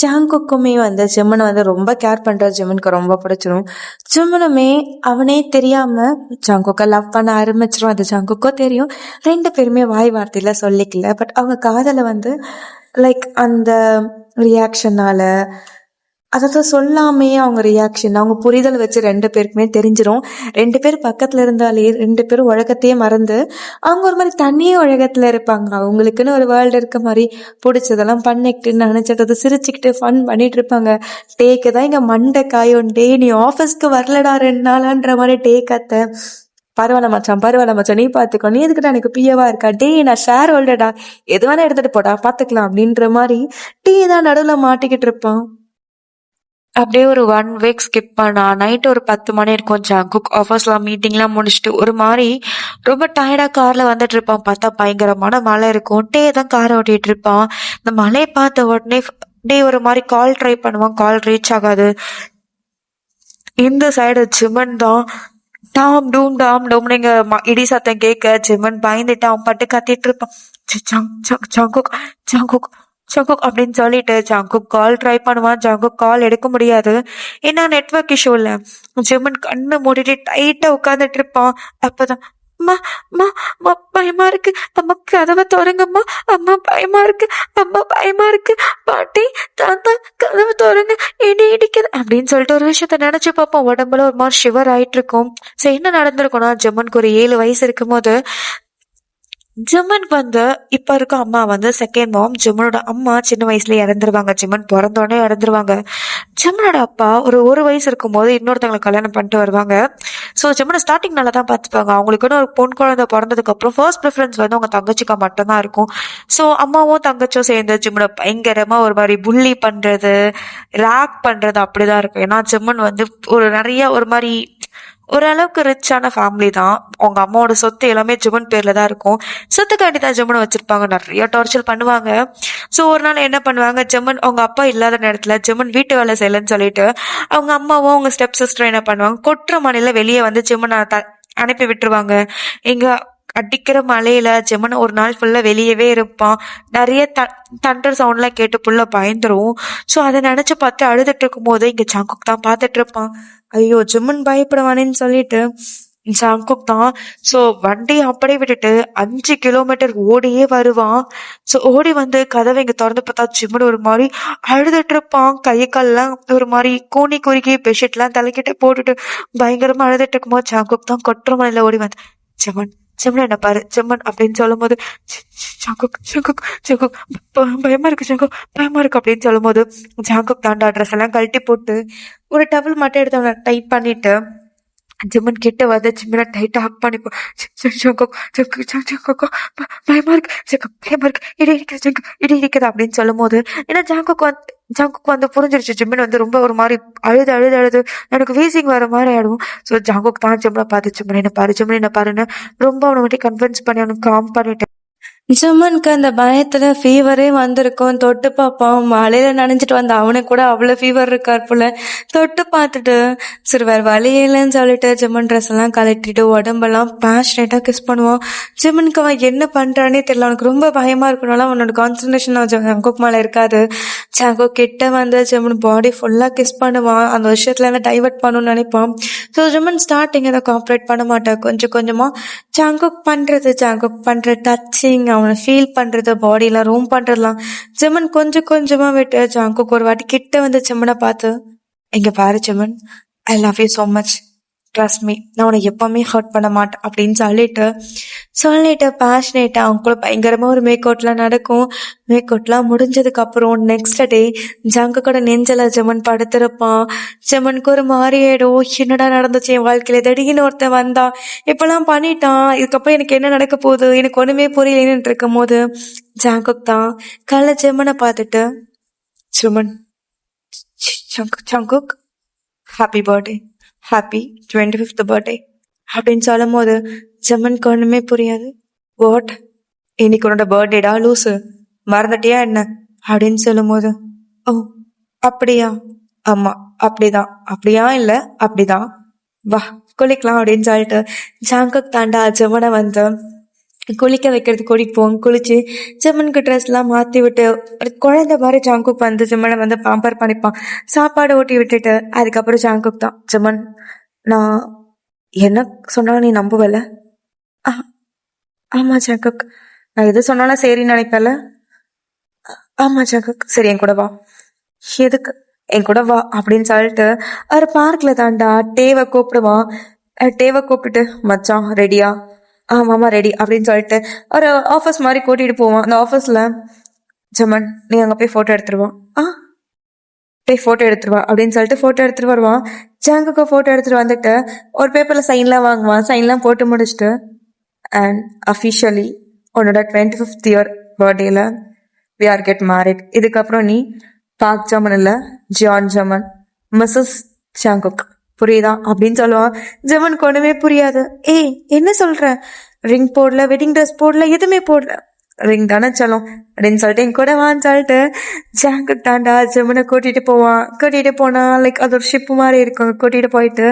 ஜாங்கோக்குமே வந்து ஜெர்மனை வந்து ரொம்ப கேர் பண்ற. ஜெர்மனுக்கு ரொம்ப பிடிச்சிரும். ஜெர்மனுமே அவனே தெரியாம ஜாங்கோக்கை லவ் பண்ண ஆரம்பிச்சிரும். அது ஜாங்கோக்கோ தெரியும். 2 பேருமே வாய் வார்த்தையில சொல்லிக்கல. பட் அவங்க காதலை வந்து லைக் அந்த ரியாக்ஷனால, அதாவது சொல்லாமே அவங்க ரியாக்ஷன், அவங்க புரிதல் வச்சு 2 பேருக்குமே தெரிஞ்சிரும். 2 பேர் பக்கத்துல இருந்தாலே 2 பேரும் உலகத்தையே மறந்து அவங்க ஒரு மாதிரி தனியே உலகத்துல இருப்பாங்க. அவங்களுக்குன்னு ஒரு வேர்ல்டு இருக்க மாதிரி பிடிச்சதெல்லாம் பண்ணிக்கிட்டு நினைச்சிட்டு சிரிச்சுக்கிட்டு ஃபன் பண்ணிட்டு இருப்பாங்க. டேக்கு தான் இங்க மண்டை காயும், டே நீ ஆஃபீஸ்க்கு வரலடா 2 நாளான்ற மாதிரி டே கத்த. பரவாயில்ல மச்சான், நீ பாத்துக்கோ, நீ எதுக்கிட்ட எனக்கு பியவா இருக்கா, டே நான் ஷேர் ஹோல்டர்டா, எது வேணா எடுத்துட்டு போடா பாத்துக்கலாம் அப்படின்ற மாதிரி டீ தான் நடுவுல மாட்டிக்கிட்டு இருப்பான். அப்படியே ஒரு 1 week ஸ்கிப் பண்ணா நைட் ஒரு 10 மணி இருக்கும். ஜாங்குக் ஆஃபீஸ்லாம் மீட்டிங்லாம் முடிச்சுட்டு ஒரு மாதிரி ரொம்ப டயர்டா கார்ல வந்துட்டு இருப்பான். பார்த்தா பயங்கரமான மழை இருக்கும். டே தான் காரை ஓட்டிட்டு இருப்பான். இந்த மழையை பார்த்த உடனே டே ஒரு மாதிரி கால் ட்ரை பண்ணுவான். கால் ரீச் ஆகாது. இந்த சைடு ஜிமன் தான் டாம் டூம் டாம் டூம் நீங்க இடி சத்தம் கேட்க ஜிமன் பயந்துட்டு அவன் பட்டு கத்திட்டு இருப்பான். ஜாங்குக் ஜாங்குக் ஜாங்குக் அப்படின்னு சொல்லிட்டு ஜாங்குக் கால் ட்ரை பண்ணுவான். ஜாங்குக் கால் எடுக்க முடியாது. ஏன்னா நெட்வொர்க் இஷ்யூ இல்ல. ஜிமன் கண்ணு மூடிட்டு டைட்டா உட்காந்துட்டு இருப்பான். அப்பதான் அம்மா அம்மா அம்மா பயமா இருக்கு, அம்மா கதவை திறங்கம்மா, அம்மா பயமா இருக்கு, அம்மா பயமா இருக்கு, பாட்டி தாத்தா கதவை திறங்க, இடி இடிக்குது அப்படின்னு சொல்லிட்டு ஒரு விஷயத்த நினைச்சு பார்ப்போம். உடம்புல ஒரு மாதிரி ஷிவர் ஆயிட்டு இருக்கும். சரி என்ன நடந்திருக்கும்னா, ஜெர்மனுக்கு ஒரு 7 வயசு இருக்கும் போது ஜெர்மனுக்கு வந்து இப்ப இருக்க அம்மா வந்து செகண்ட் மாம். ஜெர்மனோட அம்மா சின்ன வயசுல இறந்துருவாங்க. ஜெர்மன் பிறந்தோடனே இறந்துருவாங்க. ஜெர்மனோட அப்பா ஒரு வயசு இருக்கும் போது இன்னொருத்தவங்களை கல்யாணம் பண்ணிட்டு வருவாங்க. ஸோ ஜெர்மனை ஸ்டார்டிங் நல்லா தான் பார்த்துப்பாங்க. அவங்களுக்குன்னு ஒரு பொன் குழந்தை பிறந்ததுக்கு அப்புறம் ஃபர்ஸ்ட் ப்ரிஃபரன்ஸ் வந்து அவங்க தங்கச்சிக்கா மட்டும்தான் இருக்கும். ஸோ அம்மாவும் தங்கச்சும் சேர்ந்து ஜெர்மனை பயங்கரமா ஒரு மாதிரி புள்ளி பண்றது, ரேக் பண்றது அப்படிதான் இருக்கும். ஏன்னா ஜெர்மன் வந்து நிறைய ஒரு மாதிரி ஓரளவுக்கு ரிச்சான ஃபேமிலி தான். அவங்க அம்மாவோட சொத்து எல்லாமே ஜெர்மன் பேர்ல தான் இருக்கும். சொத்துக்காண்டி தான் ஜெர்மனை வச்சிருப்பாங்க. நிறைய டார்ச்சர் பண்ணுவாங்க. ஸோ ஒரு நாள் என்ன பண்ணுவாங்க, ஜெர்மன் அவங்க அப்பா இல்லாத நேரத்துல ஜெர்மன் வீட்டு வேலை செய்யலன்னு சொல்லிட்டு அவங்க அம்மாவும் அவங்க ஸ்டெப் சிஸ்டரும் என்ன பண்ணுவாங்க, கொற்ற மலையில வெளியே வந்து ஜெர்மனை அனுப்பி விட்டுருவாங்க. எங்க அடிக்கிற மலையில ஜெர்மன் ஒரு நாள் ஃபுல்லா வெளியவே இருப்பான். நிறைய தண்டர் சவுண்ட்லாம் கேட்டு புள்ள பயந்துரும். ஸோ அதை நினைச்சு பார்த்து அழுதுட்டு இருக்கும் போது இங்க ஜாங்குக் தான் பார்த்துட்டு இருப்பான். ஐயோ ஜெர்மன் பயப்படுவானேன்னு சொல்லிட்டு ஜாங்குக் தான். ஸோ வண்டியை அப்படியே விட்டுட்டு 5 கிலோமீட்டர் ஓடியே வருவான். ஸோ ஓடி வந்து கதவை இங்க திறந்து பார்த்தா ஜிம்முன்னு ஒரு மாதிரி அழுதுட்டு இருப்பான். கை கால்லாம் ஒரு மாதிரி கூனி குறுகி பெட்ஷீட்லாம் தலைக்கிட்ட போட்டுட்டு பயங்கரமா அழுதுட்டு இருக்கும்போது ஜாங்குக் தான் கொற்ற மலையில ஓடி வந்து ஜெமன் ஜெமன் என்ன பாரு ஜெமன் அப்படின்னு சொல்லும் போது ஜாங்குக் ஜாங்குக் ஜாங்குக் பயமா இருக்கு ஜாங்குக் பயமா இருக்கு அப்படின்னு சொல்லும் போது ஜாங்குக் தாண்டா ட்ரெஸ் எல்லாம் கழட்டி போட்டு ஒரு டவல் மட்டும் எடுத்து அவனை டைட் பண்ணிட்டு ஜிம்மன் கிட்ட வந்து ஜிம்மனை டைட்டா ஹக் பண்ணிப்போம். பயமா இருக்கு ஜாங்குக் பயமா இருக்கு இடி இருக்குது ஜாங்குக் இடி இருக்குது அப்படின்னு சொல்லும் போது ஏன்னா ஜாங்குக் வந்து புரிஞ்சிருச்சு. ஜிம்மன் வந்து ரொம்ப ஒரு மாதிரி அழுது அழுது அழுது எனக்கு வீசிங் வர மாதிரி ஆயிடும். ஸோ ஜாங்குக் தான் ஜிம்மனை பார்த்து ஜிம்மன் என்ன பாருன்னு ரொம்ப அவனை மட்டும் கன்வின்ஸ் பண்ணி அவனுக்கு காம் பண்ணிட்டு ஜும்மனுக்கு அந்த பயத்துல ஃபீவரே வந்திருக்கும். தொட்டு பார்ப்பான், மழையில நனைஞ்சிட்டு வந்த அவனுக்கு கூட அவ்வளோ ஃபீவர் இருக்கார் போல. தொட்டு பார்த்துட்டு சரி வேற வழி இல்லைன்னு சொல்லிட்டு ஜிம்மன் ட்ரெஸ் எல்லாம் கழட்டிட்டு உடம்பெல்லாம் பேஷனேட்டாக கிஸ் பண்ணுவான். ஜிம்மனுக்கு அவன் என்ன பண்றானே தெரியல. அவனுக்கு ரொம்ப பயமா இருக்கனால அவனோட கான்சன்ட்ரேஷன் ஜாங்குக் மேல இருக்காது. ஜாங்குக் கிட்ட வந்து ஜிம்மன் பாடி ஃபுல்லா கிஸ் பண்ணுவான். அந்த விஷயத்துல இருந்து டைவர்ட் பண்ணணும்னு நினைப்பான். ஸோ ஜிம்மன் ஸ்டார்டிங் அதை காப்ரேட் பண்ண மாட்டான். கொஞ்சம் கொஞ்சமா ஜாங்குக் பண்ற டச்சிங், அவனை ஃபீல் பண்றது, பாடியில ரூம் பண்றதுலாம் ஜெமன் கொஞ்சம் கொஞ்சமா விட்டு ஜாங்குக் ஒரு வாட்டி கிட்ட வந்து ஜெமனை பார்த்து இங்க பாரு Jimin, I love you so much, trust me, நான் உன்னை எப்பவுமே ஹர்ட் பண்ண மாட்டேன் அப்படின்னு சொல்லிட்டு பேஷனேட்டா அவங்க கூட பயங்கரமா ஒரு மேக் அவுட்லாம் நடக்கும். மேக் அவுட்லாம் முடிஞ்சதுக்கு அப்புறம் நெக்ஸ்ட் டே ஜாங்கு கூட நெஞ்சல ஜெமன் படுத்திருப்பான். ஜெமனுக்கு ஒரு மாதிரி ஆயிடும். என்னடா நடந்துச்சு என் வாழ்க்கையில, திடீர்னு ஒருத்தன் வந்தா இப்பெல்லாம் பண்ணிட்டான், இதுக்கப்புறம் எனக்கு என்ன நடக்க போகுது, எனக்கு ஒண்ணுமே புரியலன்னு இருக்கும் போது ஜாங்குக் தான் காலைல ஜெமனை பார்த்துட்டு Jimin Jungkook happy birthday, happy 25th birthday அப்படின்னு சொல்லும் போது ஜெமனுக்கு ஒண்ணுமே புரியாது. வாட், இன்னைக்கு உன்னோட பர்த்டேடா லூசு, மறந்துட்டியா என்ன அப்படின்னு சொல்லும் போது ஓ அப்படியா, ஆமா அப்படிதான், அப்படியா இல்ல அப்படிதான், வா குளிக்கலாம் அப்படின்னு சொல்லிட்டு ஜாங்குக் தாண்டா ஜெமனை வந்து குளிக்க வைக்கிறது கூட்டிட்டு போவோம். குளிச்சு ஜெமனுக்கு ட்ரெஸ் எல்லாம் மாத்தி விட்டு ஒரு குழந்தை மாதிரி ஜாங்குக் வந்து ஜெமனை வந்து பாம்பர் பண்ணிப்பான். சாப்பாடு ஊட்டி விட்டுட்டு அதுக்கப்புறம் ஜாங்குக் தான் ஜெமன், நான் என்ன சொன்னாலும் நீ நம்புவல? ஆமா ஜாங்குக், நான் எது சொன்னாலும் சரின்னு நினைப்பல? ஆமா ஜாங்குக், சரி என் கூட வா. எதுக்கு? என் கூட வா அப்படின்னு சொல்லிட்டு ஒரு பார்க்ல தாண்டா டேவை கூப்பிடுவான். டேவை கூப்பிட்டுட்டு மச்சான் ரெடியா? ஆமாமா ரெடி அப்படின்னு சொல்லிட்டு ஒரு ஆஃபீஸ் மாதிரி கூட்டிட்டு போவான். அந்த ஆஃபீஸ்ல ஜெமன் நீ அங்க போய் போட்டோ எடுத்துருவான். போய் போட்டோ எடுத்துருவா அப்படின்னு சொல்லிட்டு போட்டோ எடுத்துட்டு வருவான். ஜாங்குக்கு போட்டோ எடுத்துட்டு வந்துட்டு ஒரு பேப்பர்ல சைன்லாம் வாங்குவான். சைன்லாம் போட்டு முடிச்சுட்டு அண்ட் அஃபிஷியலி உன்னோட 25th இயர் பர்த்டேல வி ஆர் கெட் மேரிட். இதுக்கப்புறம் நீ பார்க் ஜமன் இல்ல, ஜான் ஜமன், மிஸ்ஸஸ் ஜாங்குக், புரியுதா அப்படின்னு சொல்லுவான். ஜெமனுக்கு ஒண்ணுமே புரியாது. ஏய் என்ன சொல்ற, ரிங் போடல, வெட்டிங் ட்ரெஸ் போடல, எதுவுமே போடல, ரிங் தானே சொல்லும் அப்படின்னு சொல்லிட்டு என் கூட வான்னு சொல்லிட்டு ஜாங்குக் தாண்டா ஜெமனை கூட்டிட்டு போவான். கூட்டிட்டு போனா லைக் அது ஒரு ஷிப் மாதிரி இருக்கும். கூட்டிட்டு போயிட்டு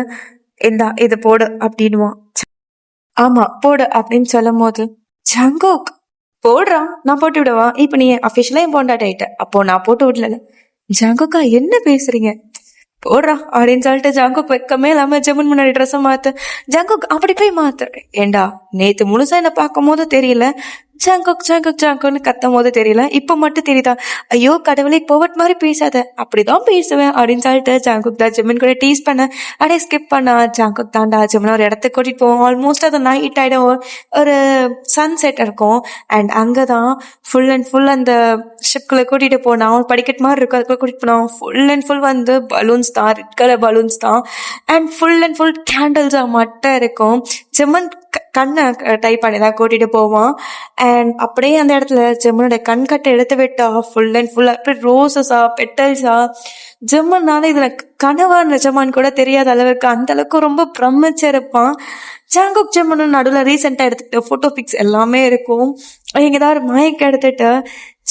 இந்தா இது போடு அப்படின்னுவான். ஆமா போடு அப்படின்னு சொல்லும் போது ஜாங்குக் போடுறான், நான் போட்டு விடவா, இப்ப நீ அபிஷியலா என் பொண்டாட்டி ஆயிட்ட, அப்போ நான் போட்டு விடல. ஜாங்குக்கா என்ன பேசுறீங்க, போடுறா அப்படின்னு சொல்லிட்டு ஜாங்குக் வெக்கமே இல்லாம ஜெமன் முன்னாடி ட்ரெஸ்ஸை மாத்து. ஜாங்குக் அப்படி போய் மாத்து. ஏண்டா நேத்து முழுசா என்ன பார்க்கும் போது தெரியல, ஜாங்குக் ஜாங்குக் ஜாங்குன்னு கத்தும் போது தெரியல, இப்ப மட்டும் தெரியுதா? ஐயோ கடவுளை போவட் மாதிரி பேசாத, அப்படிதான் பேசுவேன் அப்படின்னு சொல்லிட்டு ஜாங்குக் தான் ஜெமன் கூட டீஸ் பண்ண அப்படியே ஸ்கிப் பண்ணா. ஜாங்குக் தாண்டா ஜெமன் ஒரு இடத்துக்கு கூட்டிட்டு போவோம். ஆல்மோஸ்ட் அது நைட் ஆயிடும். ஒரு சன் செட் இருக்கும். அண்ட் அங்கதான் ஃபுல் அண்ட் ஃபுல் அந்த ஷிப்குள்ள கூட்டிட்டு போனா படிக்கட் மாதிரி இருக்கும். அதுக்குள்ள கூட்டிட்டு போனா ஃபுல் அண்ட் ஃபுல் வந்து பலூன்ஸ் தான், ரெட் கலர் பலூன்ஸ் தான். அண்ட் ஃபுல் கேண்டில்ஸா மட்டும் இருக்கும். ஜெமன் கண்ணை டைப் பண்ணி தான் கூட்டிட்டு போவான். அண்ட் அப்படியே அந்த இடத்துல ஜெமனோட கண் கட்டை எடுத்து விட்டா ஃபுல் அண்ட் ஃபுல் அப்படியே ரோசஸா பெட்டல்ஸா. ஜெமன்னால இதுல கனவா நிஜமான்னு கூட தெரியாத அளவுக்கு அந்த அளவுக்கு ரொம்ப பிரமிச்சிருப்பான். ஜாங்குக் ஜெமனும் நடுவில் ரீசெண்டா எடுத்துக்கிட்ட போட்டோ பிக்ஸ் எல்லாமே இருக்கும். இங்க ஏதாவது மைக் எடுத்துட்டு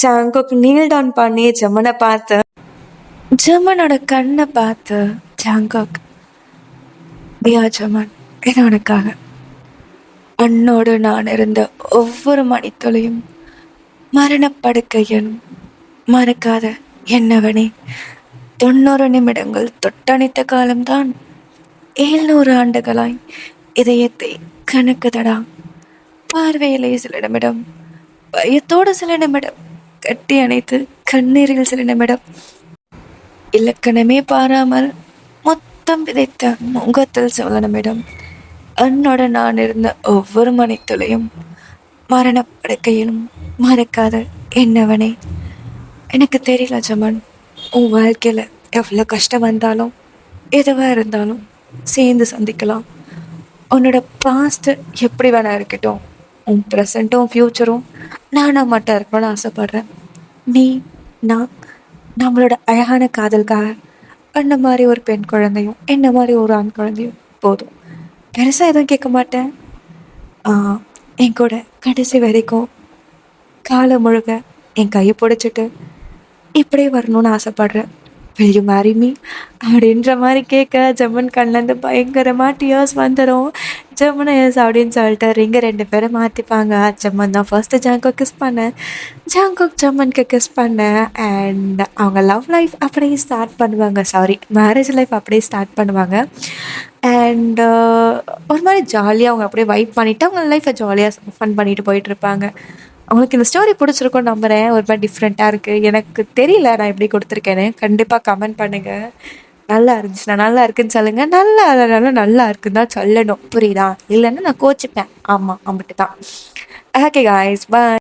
ஜாங்குக் நீல் டவுன் பண்ணி ஜெமனை பார்த்து ஜெமனோட கண்ணை பார்த்து ஜாங்குக், தியா ஜெமன், இது உனக்காக. அன்னோடு நான் இருந்த ஒவ்வொரு மணித்துளியும் மரணப்படுக்கையிலும் மறக்காத என்னவனே. 90 நிமிடங்கள் தொட்டணைத்த காலம்தான் 700 ஆண்டுகளாய் இதயத்தை கணக்குதடா. பார்வையிலே சில நிமிடம், பயத்தோடு சில நிமிடம், கட்டி அணைத்து கண்ணீரில் சில நிமிடம், இலக்கணமே பாராமல் மொத்தம் விதைத்த முகத்தில் சில நிமிடம், என்னோட நான் இருந்த ஒவ்வொரு மணித்துளையும், மரணப்படுக்கையிலும் மறக்காத என்னவனே. எனக்கு தெரியல ஜமன், உன் வாழ்க்கையில் எவ்வளோ கஷ்டம் வந்தாலும் எதுவாக இருந்தாலும் சேர்ந்து சந்திக்கலாம். உன்னோட பாஸ்ட்டு எப்படி வேணா இருக்கட்டும், உன் ப்ரெசண்ட்டும் ஃப்யூச்சரும் நானாக மட்டும் இருக்கணும்னு ஆசைப்பட்றேன். நீ, நான், நம்மளோட அழகான காதலுக்காக அந்த மாதிரி ஒரு பெண் குழந்தையும் என்ன மாதிரி ஒரு ஆண் குழந்தையும் போதும். பெருசாக எதுவும் கேட்க மாட்டேன். என் கூட கடைசி வரைக்கும் காலம் முழுக்க என் கையை பிடிச்சிட்டு இப்படியே வரணும்னு ஆசைப்பட்றேன். will you marry me அப்படின்ற மாதிரி கேட்க ஜம்மன் கண்லேருந்து பயங்கரமாக டியர்ஸ் வந்துடும். ஜம்மனை எஸ் அப்படின்னு சொல்லிட்டு ரிங்கை 2 பேரும் மாற்றிப்பாங்க. ஜம்மன் தான் ஃபர்ஸ்ட்டு ஜாங்கோக் கிஸ் பண்ணேன், ஜாங்கோக் ஜம்மனுக்கு கிஸ் பண்ணேன். அண்ட் அவங்க லவ் லைஃப் அப்படியே ஸ்டார்ட் பண்ணுவாங்க, சாரி மேரேஜ் லைஃப் அப்படியே ஸ்டார்ட் பண்ணுவாங்க. அண்ட் ஒரு மாதிரி ஜாலியாக அவங்க அப்படியே வைப் பண்ணிவிட்டு அவங்க லைஃப்பை ஜாலியாக ஃபன் பண்ணிட்டு போயிட்டுருப்பாங்க. உங்களுக்கு இந்த ஸ்டோரி பிடிச்சிருக்கும்னு நம்புகிறேன். ஒரு மாதிரி டிஃப்ரெண்ட்டாக இருக்குது. எனக்கு தெரியல நான் எப்படி கொடுத்துருக்கேன்னு. கண்டிப்பாக கமெண்ட் பண்ணுங்கள். நல்லா இருந்துச்சுன்னா நல்லா இருக்குன்னு சொல்லுங்கள், நல்லா இல்லைனாலும் நல்லா இருக்குன்னு தான் சொல்லணும், புரியுதா? இல்லைன்னா நான் கோச்சிப்பேன். ஆமாம், அம்பிட்டு தான். ஓகே காய்ஸ், பாய்.